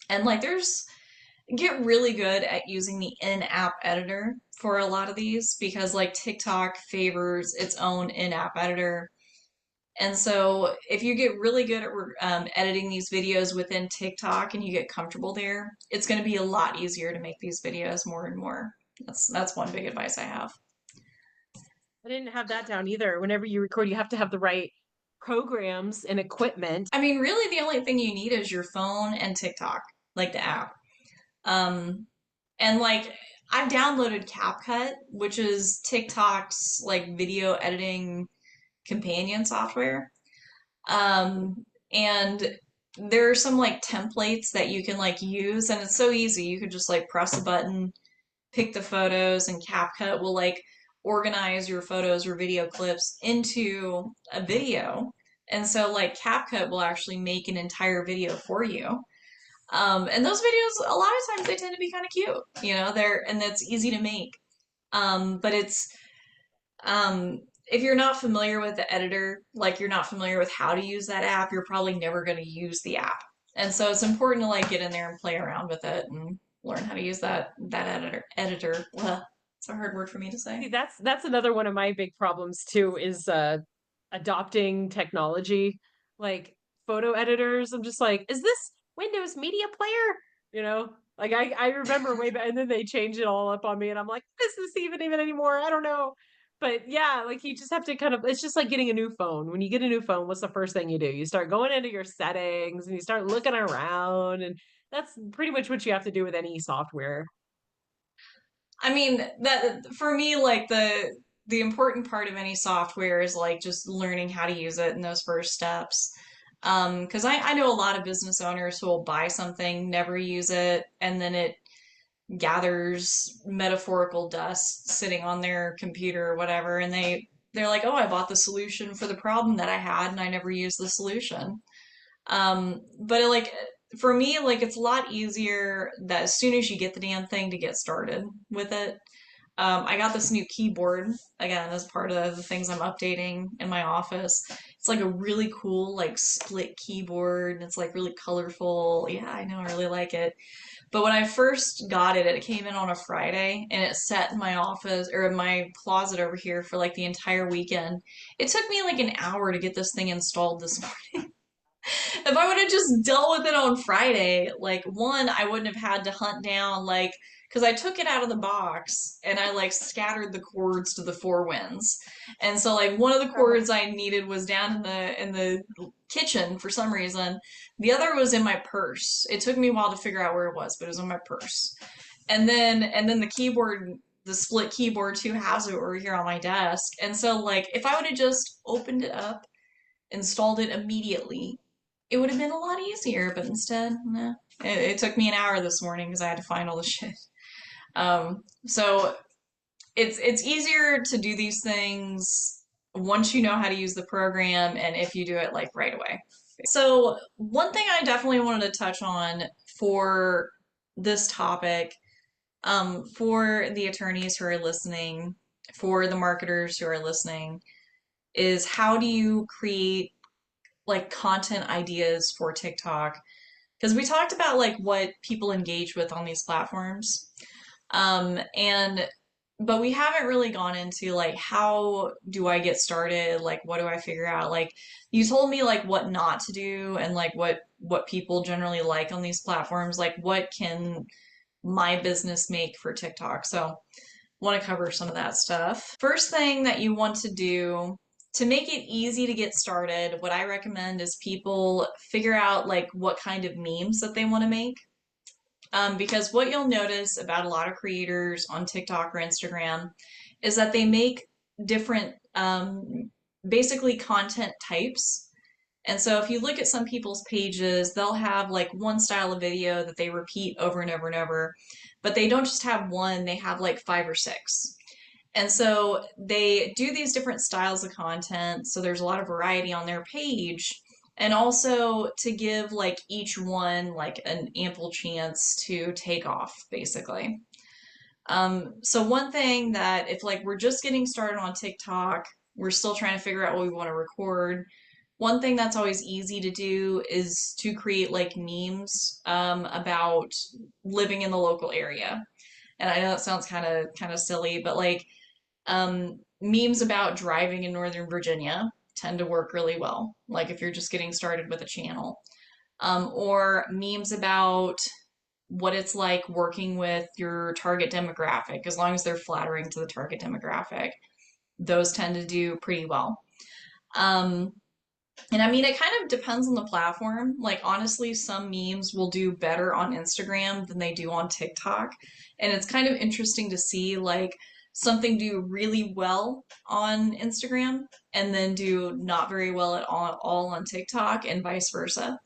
And like there's get really good at using the in-app editor for a lot of these because like TikTok favors its own in-app editor. And so if you get really good at editing these videos within TikTok and you get comfortable there, it's going to be a lot easier to make these videos more and more. That's one big advice I have. I didn't have that down either. Whenever you record, you have to have the right programs and equipment. I mean, really the only thing you need is your phone and TikTok, like the app. Um, and like I've downloaded CapCut, which is TikTok's like video editing companion software. And there are some like templates that you can like use, and it's so easy. You could just like press a button, pick the photos, and CapCut will like organize your photos or video clips into a video. And so like CapCut will actually make an entire video for you. And those videos, a lot of times they tend to be kind of cute, and that's easy to make. But if you're not familiar with the editor, like you're not familiar with how to use that app, you're probably never going to use the app. And so it's important to like get in there and play around with it and learn how to use that editor. Ugh, it's a hard word for me to say. See, that's another one of my big problems too, is adopting technology. Like photo editors, I'm just like, is this Windows Media Player? Like I remember way back, and then they changed it all up on me, and I'm like, is this even anymore? I don't know. But yeah, like you just have to kind of, it's just like getting a new phone. When you get a new phone, what's the first thing you do? You start going into your settings and you start looking around, and that's pretty much what you have to do with any software. I mean, that for me, like the important part of any software is like just learning how to use it in those first steps. Because I know a lot of business owners who will buy something, never use it, and then it gathers metaphorical dust sitting on their computer or whatever, and they're like, "Oh, I bought the solution for the problem that I had, and I never used the solution." But like for me, like it's a lot easier that as soon as you get the damn thing to get started with it. I got this new keyboard again as part of the things I'm updating in my office. It's like a really cool like split keyboard and it's like really colorful. Yeah, I know, I really like it. But when I first got it, it came in on a Friday and it sat in my office or in my closet over here for like the entire weekend. It took me like an hour to get this thing installed this morning. If I would have just dealt with it on Friday, like one, I wouldn't have had to hunt down like because I took it out of the box and I like scattered the cords to the four winds. And so like one of the Oh, cords I needed was down in the kitchen for some reason. The other was in my purse. It took me a while to figure out where it was, but it was in my purse. And then the keyboard, the split keyboard too has it over here on my desk. And so like if I would have just opened it up, installed it immediately, it would have been a lot easier, but instead, nah. It took me an hour this morning because I had to find all the shit. So it's easier to do these things once you know how to use the program and if you do it like right away. So one thing I definitely wanted to touch on for this topic, for the attorneys who are listening, for the marketers who are listening, is how do you create like content ideas for TikTok? Because we talked about like what people engage with on these platforms. And but we haven't really gone into like how do I get started? Like what do I figure out? Like you told me like what not to do and like what people generally like on these platforms. Like what can my business make for TikTok? So want to cover some of that stuff. First thing that you want to do to make it easy to get started, what I recommend is people figure out like what kind of memes that they want to make. Because what you'll notice about a lot of creators on TikTok or Instagram is that they make different, basically content types. And so if you look at some people's pages, they'll have like one style of video that they repeat over and over and over, but they don't just have one, they have like five or six. And so they do these different styles of content. So there's a lot of variety on their page. and also to give like each one like an ample chance to take off, basically. So one thing that if like we're just getting started on TikTok, we're still trying to figure out what we want to record. One thing that's always easy to do is to create like memes about living in the local area. And I know that sounds kind of silly, but like memes about driving in Northern Virginia tend to work really well. Like if you're just getting started with a channel, or memes about what it's like working with your target demographic, as long as they're flattering to the target demographic. Those tend to do pretty well. Um, and I mean, it kind of depends on the platform. Like, honestly, some memes will do better on Instagram than they do on TikTok. And it's kind of interesting to see, like, something do really well on Instagram and then do not very well at all on TikTok and vice versa.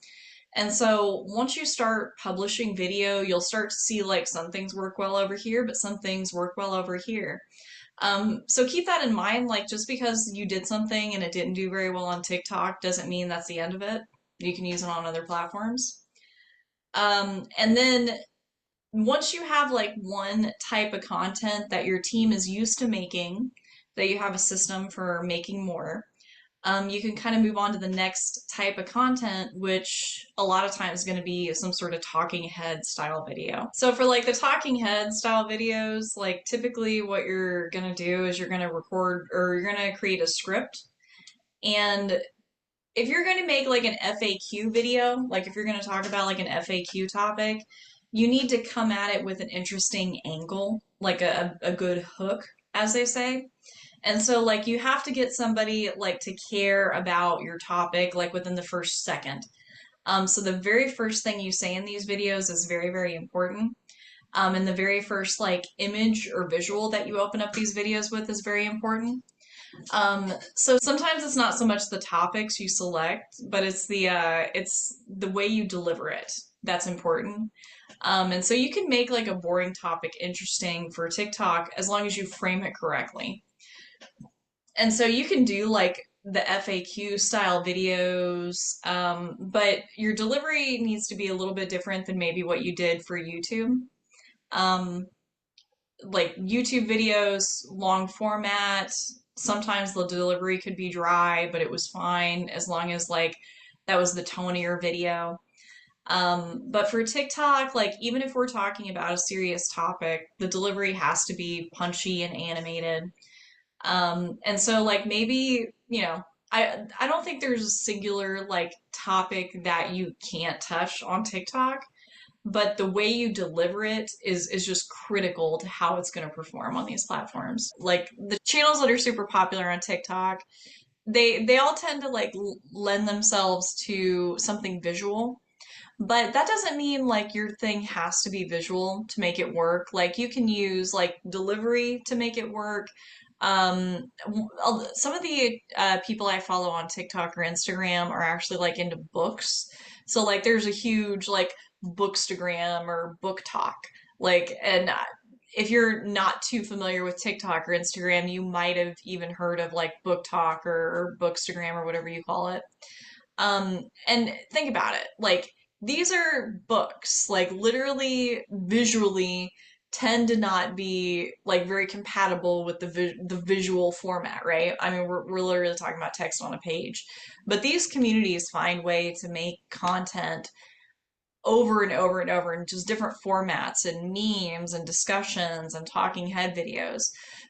And so once you start publishing video, you'll start to see like some things work well over here, but some things work well over here. So keep that in mind. Like just because you did something and it didn't do very well on TikTok doesn't mean that's the end of it. You can use it on other platforms. And then once you have like one type of content that your team is used to making, that you have a system for making more, you can kind of move on to the next type of content, which a lot of times is going to be some sort of talking head style video. So for like the talking head style videos, like typically what you're going to do is you're going to record or you're going to create a script. And if you're going to make like an FAQ video, like if you're going to talk about like an FAQ topic, you need to come at it with an interesting angle, like a good hook, as they say. And so like you have to get somebody like to care about your topic like within the first second. So the very first thing you say in these videos is very, very important. And the very first like image or visual that you open up these videos with is very important. So sometimes it's not so much the topics you select, but it's the way you deliver it that's important. And so you can make like a boring topic interesting for TikTok as long as you frame it correctly. And so you can do like the FAQ style videos, but your delivery needs to be a little bit different than maybe what you did for YouTube. Um, like YouTube videos, long format, sometimes the delivery could be dry, but it was fine as long as like that was the tone of your video. But for TikTok, like even if we're talking about a serious topic, the delivery has to be punchy and animated. And so like maybe, I don't think there's a singular like topic that you can't touch on TikTok, but the way you deliver it is just critical to how it's going to perform on these platforms. Like the channels that are super popular on TikTok, they all tend to like lend themselves to something visual. But that doesn't mean like your thing has to be visual to make it work. Like you can use like delivery to make it work. Some of the people I follow on TikTok or Instagram are actually like into books. So like there's a huge like bookstagram or book talk. Like and if you're not too familiar with TikTok or Instagram, you might have even heard of like book talk or bookstagram or whatever you call it. And think about it. Like these are books, like literally visually tend to not be like very compatible with the visual format, right? I mean, we're literally talking about text on a page. But these communities find way to make content over and over and over in just different formats and memes and discussions and talking head videos.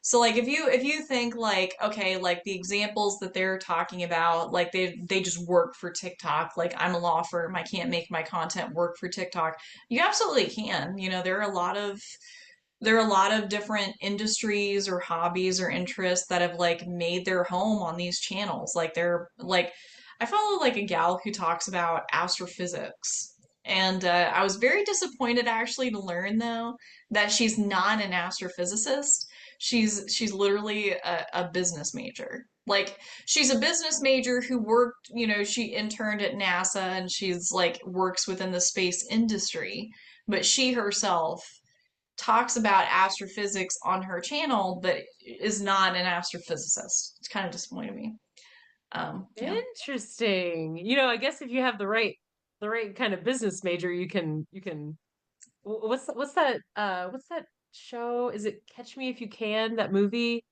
So like if you think like okay, like the examples that they're talking about, like they just work for TikTok, like I'm a law firm, I can't make my content work for TikTok. You absolutely can. There are a lot of different industries or hobbies or interests that have like made their home on these channels. Like they're like I follow like a gal who talks about astrophysics. And I was very disappointed actually to learn though that she's not an astrophysicist. She's literally a business major. Like she's a business major who worked, she interned at NASA and she's like works within the space industry, but she herself talks about astrophysics on her channel, but is not an astrophysicist. It's kind of disappointed me. Yeah. Interesting. I guess if you have the right kind of business major, you can what's that show? Is it Catch Me If You Can, that movie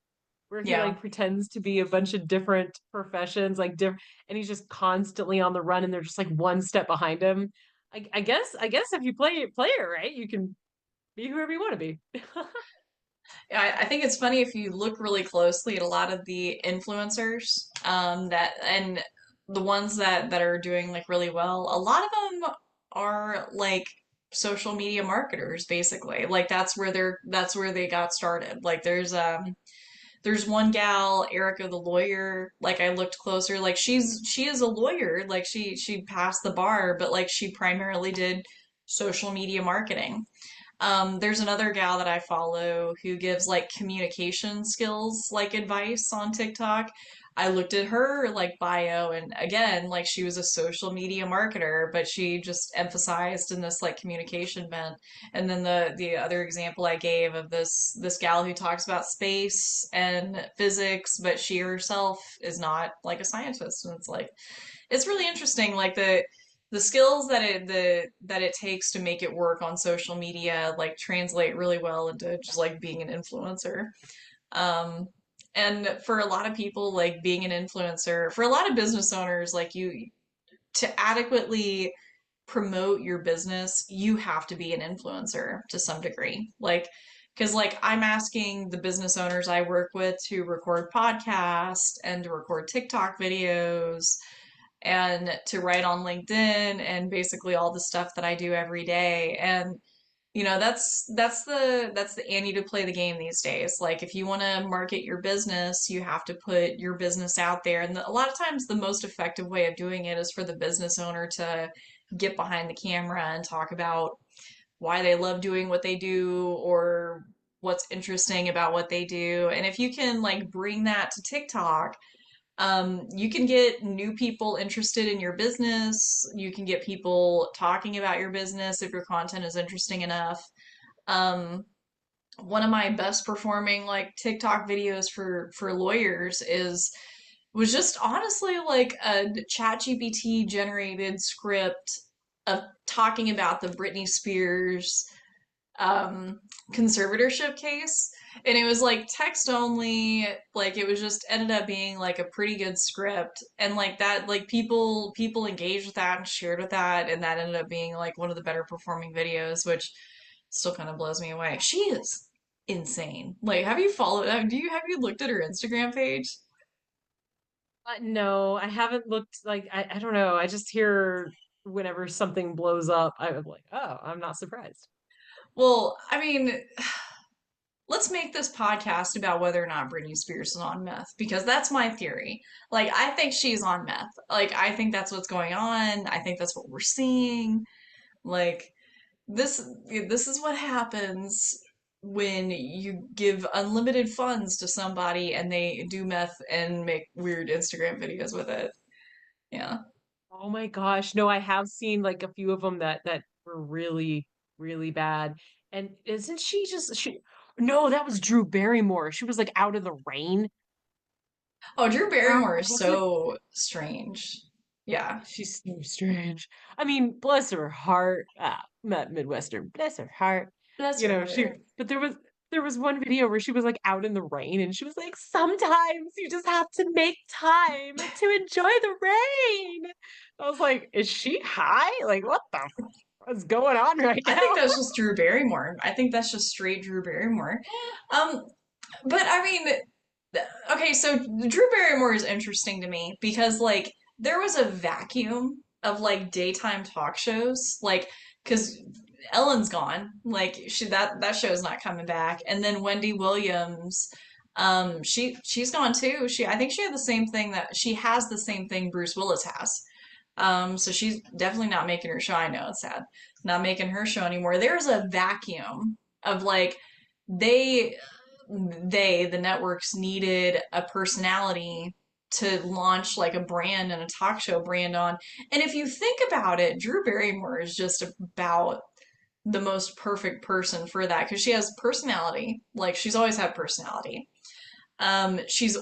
where he Yeah. like pretends to be a bunch of different professions, like different, and he's just constantly on the run and they're just like one step behind him. I guess if you play it right, you can be whoever you want to be. Yeah, I think it's funny if you look really closely at a lot of the influencers, that and the ones that are doing like really well, a lot of them are like social media marketers basically. Like that's where they got started. Like there's one gal, Erica the lawyer, like I looked closer, like she is a lawyer, like she passed the bar, but like she primarily did social media marketing. There's another gal that I follow who gives like communication skills like advice on TikTok. I looked at her like bio and again, like she was a social media marketer, but she just emphasized in this like communication bent. And then the other example I gave of this gal who talks about space and physics, but she herself is not like a scientist. And it's like it's really interesting like the skills that it takes to make it work on social media like translate really well into just like being an influencer. um and for a lot of people like being an influencer, for a lot of business owners, like you, to adequately promote your business, you have to be an influencer to some degree. Like, because like I'm asking the business owners I work with to record podcasts and to record TikTok videos and to write on LinkedIn and basically all the stuff that I do every day. And that's the ante to play the game these days. Like if you want to market your business, you have to put your business out there. And a lot of times the most effective way of doing it is for the business owner to get behind the camera and talk about why they love doing what they do or what's interesting about what they do. And if you can like bring that to TikTok, you can get new people interested in your business. You can get people talking about your business if your content is interesting enough. Um, One of my best performing like TikTok videos for lawyers is was just honestly like a ChatGPT generated script of talking about the Britney Spears um conservatorship case, and it was like text only, like it was just ended up being like a pretty good script, and like that, like people engaged with that and shared with that, and that ended up being like one of the better performing videos, which still kind of blows me away. She is insane. Like have you followed, have you looked at her Instagram page? No, I haven't looked. Like, I don't know. I just hear whenever something blows up, I'm like, oh, I'm not surprised. Well, I mean, let's make this podcast about whether or not Britney Spears is on meth because that's my theory. Like, I think she's on meth. Like, I think that's what's going on. I think that's what we're seeing. Like, this is what happens when you give unlimited funds to somebody and they do meth and make weird Instagram videos with it. Yeah. Oh my gosh. No, I have seen like a few of them that were really, really bad. And isn't she no, that was Drew Barrymore. She was like out of the rain. Oh, Drew Barrymore is Was it? so strange. Yeah. She's so strange. I mean, bless her heart. Not Midwestern. Bless her heart. Bless You her know, she heart. but there was one video where she was like out in the rain and she was like, sometimes you just have to make time to enjoy the rain. I was like, is she high? Like, what's going on right I think now? that's just Drew Barrymore. I think that's just straight Drew Barrymore. Um, but I mean, okay, so Drew Barrymore is interesting to me because like there was a vacuum of like daytime talk shows, like because Ellen's gone, like that show's not coming back, and then Wendy Williams, she's gone too. I think she had the same thing that she has the same thing Bruce Willis has. So she's definitely not making her show. I know it's sad, not making her show anymore. There's a vacuum of like they the networks needed a personality to launch like a brand and a talk show brand on. And if you think about it, Drew Barrymore is just about the most perfect person for that because she has personality. Like she's always had personality. She's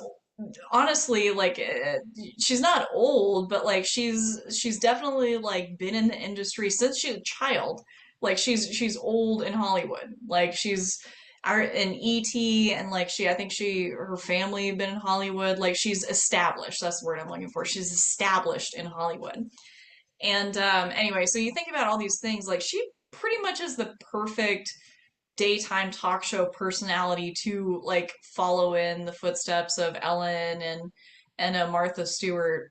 honestly, like she's not old, but like she's definitely like been in the industry since she's a child. Like she's old in Hollywood. Like she's in E.T. and like I think her family been in Hollywood. Like she's established. That's the word I'm looking for. She's established in Hollywood. And anyway, so you think about all these things, like she pretty much is the perfect daytime talk show personality to like follow in the footsteps of Ellen and Martha Stewart.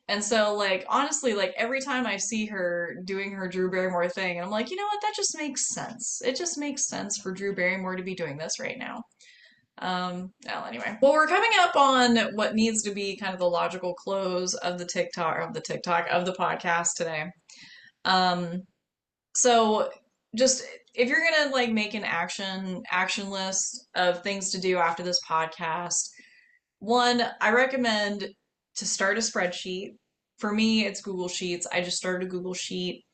And so like honestly, like every time I see her doing her Drew Barrymore thing, I'm like, you know what, that just makes sense. It just makes sense for Drew Barrymore to be doing this right now. Well, anyway. Well, we're coming up on what needs to be kind of the logical close of of the podcast today. Um, so just if you're gonna like make an action list of things to do after this podcast, one, I recommend to start a spreadsheet. For me, it's Google Sheets. I just started a Google Sheet.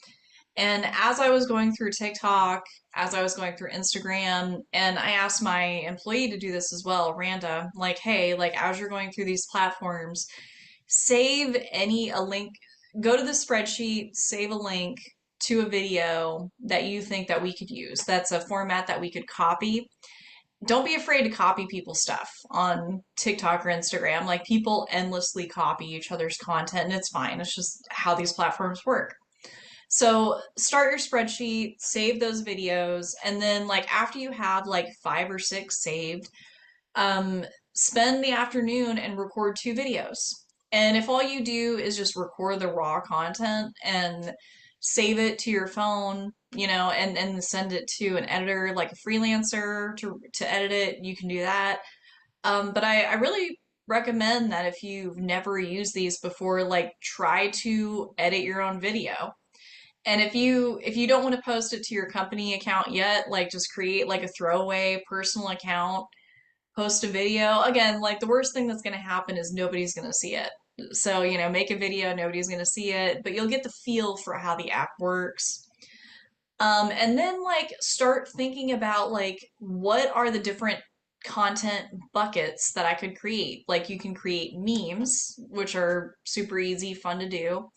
And as I was going through TikTok, as I was going through Instagram, and I asked my employee to do this as well, Randa, like, hey, like as you're going through these platforms, save a link, go to the spreadsheet, save a link to a video that you think that we could use. That's a format that we could copy. Don't be afraid to copy people's stuff on TikTok or Instagram. Like people endlessly copy each other's content and it's fine. It's just how these platforms work. So start your spreadsheet, save those videos, and then like after you have like 5 or 6 saved, um, spend the afternoon and record 2 videos. And if all you do is just record the raw content and save it to your phone, and send it to an editor like a freelancer to edit it, you can do that. But I really recommend that if you've never used these before, like try to edit your own video. And if you don't want to post it to your company account yet, like just create like a throwaway personal account, post a video. Again, like the worst thing that's going to happen is nobody's going to see it. So, make a video, nobody's going to see it, but you'll get the feel for how the app works. And then like start thinking about like what are the different content buckets that I could create. Like you can create memes, which are super easy, fun to do.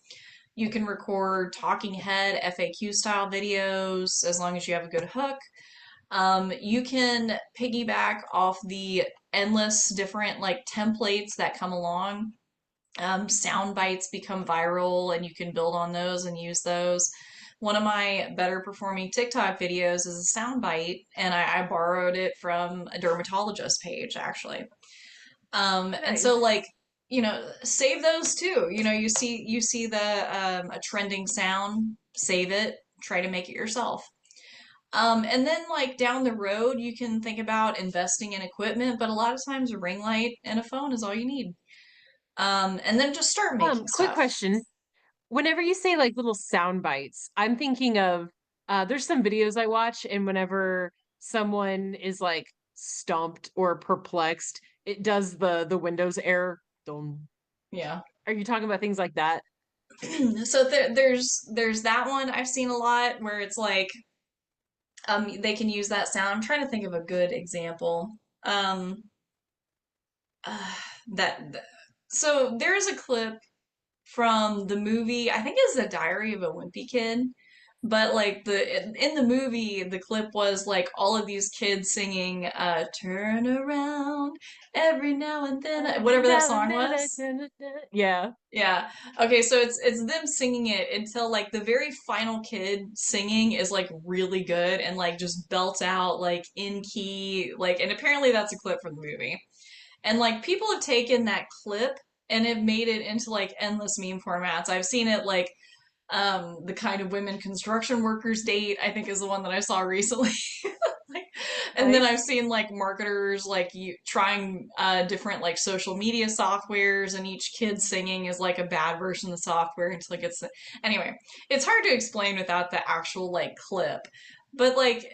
You can record talking head FAQ style videos as long as you have a good hook. You can piggyback off the endless different like templates that come along. Sound bites become viral and you can build on those and use those. One of my better performing TikTok videos is a sound bite, and I borrowed it from a dermatologist page actually. And so Nice. like, save those too. You see the a trending sound, save it, try to make it yourself. And then like down the road, you can think about investing in equipment, but a lot of times a ring light and a phone is all you need. And then just start making Quick stuff. question. Whenever you say like little sound bites, I'm thinking of there's some videos I watch, and whenever someone is like stumped or perplexed, it does the Windows error. Dum. Yeah. Are you talking about things like that? So there's that one I've seen a lot where it's like they can use that sound. I'm trying to think of a good example. Um uh, that so there's a clip from the movie, I think it's The Diary of a Wimpy Kid. But like in the movie, the clip was like all of these kids singing "Turn Around Every Now and Then," Every whatever that now and song then was. yeah. Yeah. Okay, so it's them singing it until like the very final kid singing is like really good and like just belts out like in key, like, and apparently that's a clip from the movie. And like people have taken that clip and have made it into like endless meme formats. I've seen it like the kind of women construction workers date, I think, is the one that I saw recently. Like, and then I've Nice. seen like marketers like you trying different like social media softwares, and each kid singing is like a bad version of the software until it gets. Anyway, it's hard to explain without the actual like clip, but like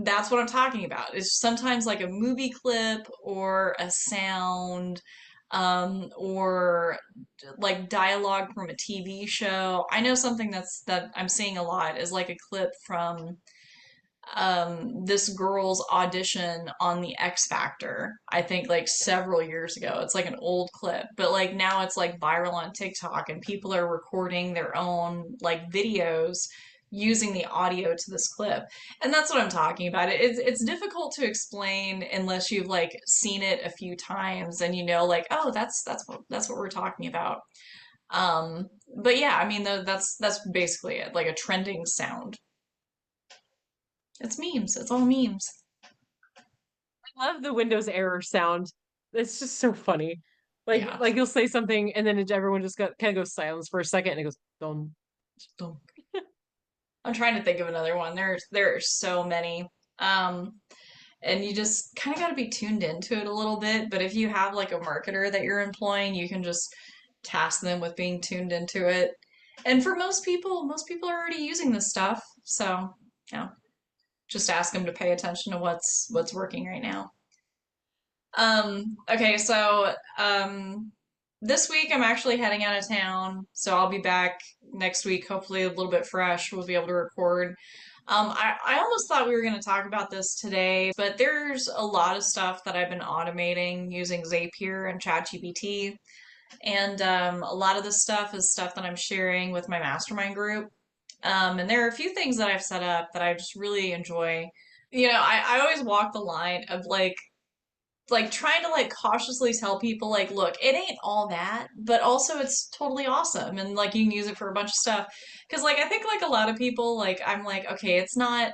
that's what I'm talking about. It's sometimes like a movie clip or a sound, or like dialogue from a TV show. I know something that I'm seeing a lot is like a clip from this girl's audition on the X Factor, I think like several years ago. It's like an old clip, but like now it's like viral on TikTok and people are recording their own like videos using the audio to this clip. And that's what I'm talking about. It's difficult to explain unless you've like seen it a few times and you know like, oh, that's what we're talking about. But yeah, I mean that's basically it, like a trending sound. It's memes. It's all memes. I love the Windows error sound. It's just so funny. Yeah. Like you'll say something and then everyone just kind of goes silence for a second and it goes, don't. I'm trying to think of another one. There are so many. Um, and you just kind of got to be tuned into it a little bit. But if you have like a marketer that you're employing, you can just task them with being tuned into it. And for most people are already using this stuff. So, you know, just ask them to pay attention to what's working right now. Okay, so this week I'm actually heading out of town, so I'll be back next week, hopefully a little bit fresh. We'll be able to record. I almost thought we were going to talk about this today, but there's a lot of stuff that I've been automating using Zapier and ChatGPT. And a lot of this stuff is stuff that I'm sharing with my mastermind group. And there are a few things that I've set up that I just really enjoy. I always walk the line of like trying to like cautiously tell people like look, it ain't all that, but also it's totally awesome and like you can use it for a bunch of stuff because like I think like a lot of people like I'm like okay, it's not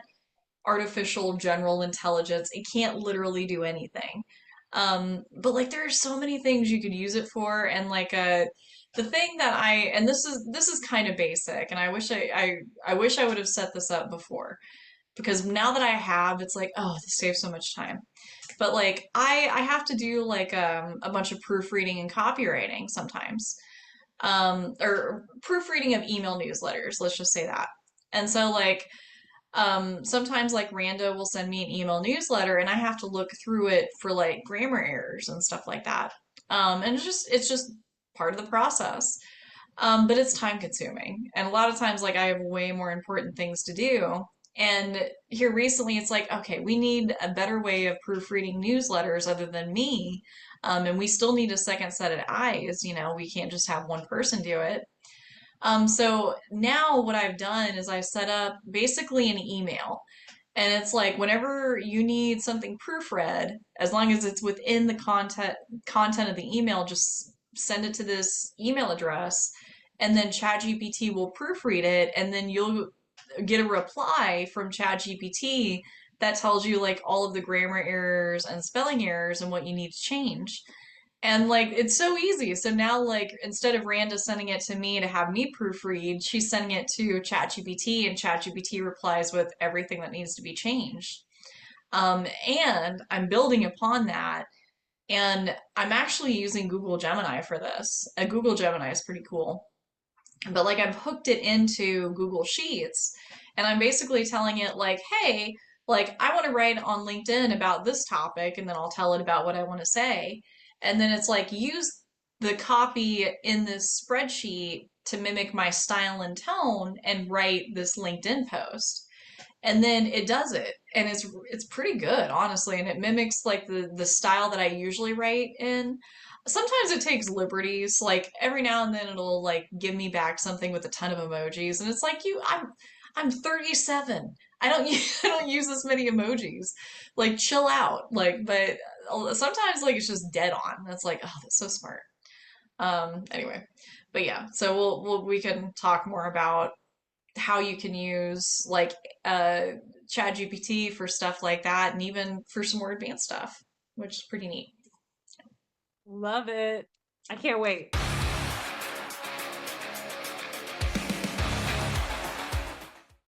artificial general intelligence, it can't literally do anything, but like there are so many things you could use it for. And like the thing that and this is kind of basic, and I wish I would have set this up before, because now that I have, it's like, oh, this saves so much time. But like I have to do like a bunch of proofreading and copywriting sometimes. Or proofreading of email newsletters, let's just say that. And so like sometimes like Randa will send me an email newsletter and I have to look through it for like grammar errors and stuff like that. And it's just part of the process. But it's time consuming. And a lot of times, like, I have way more important things to do. And here recently, it's like, okay, we need a better way of proofreading newsletters other than me. And we still need a second set of eyes. We can't just have one person do it. So now what I've done is I've set up basically an email. And it's like whenever you need something proofread, as long as it's within the content of the email, just send it to this email address, and then ChatGPT will proofread it, and then you'll get a reply from ChatGPT that tells you like all of the grammar errors and spelling errors and what you need to change. And like it's so easy. So now like instead of Randa sending it to me to have me proofread, she's sending it to ChatGPT and ChatGPT replies with everything that needs to be changed. And I'm building upon that, and I'm actually using Google Gemini for this. Google Gemini is pretty cool. But like I've hooked it into Google Sheets, and I'm basically telling it like, hey, like I want to write on LinkedIn about this topic, and then I'll tell it about what I want to say. And then it's like use the copy in this spreadsheet to mimic my style and tone and write this LinkedIn post. And then it does it, and it's pretty good, honestly, and it mimics like the style that I usually write in. Sometimes it takes liberties, like every now and then it'll like give me back something with a ton of emojis, and it's like I'm 37. I don't I don't use this many emojis. Like chill out. Like, but sometimes like it's just dead on. That's like, oh, that's so smart. Anyway, but yeah, so we can talk more about how you can use like uh ChatGPT for stuff like that, and even for some more advanced stuff, which is pretty neat. Love it. I can't wait.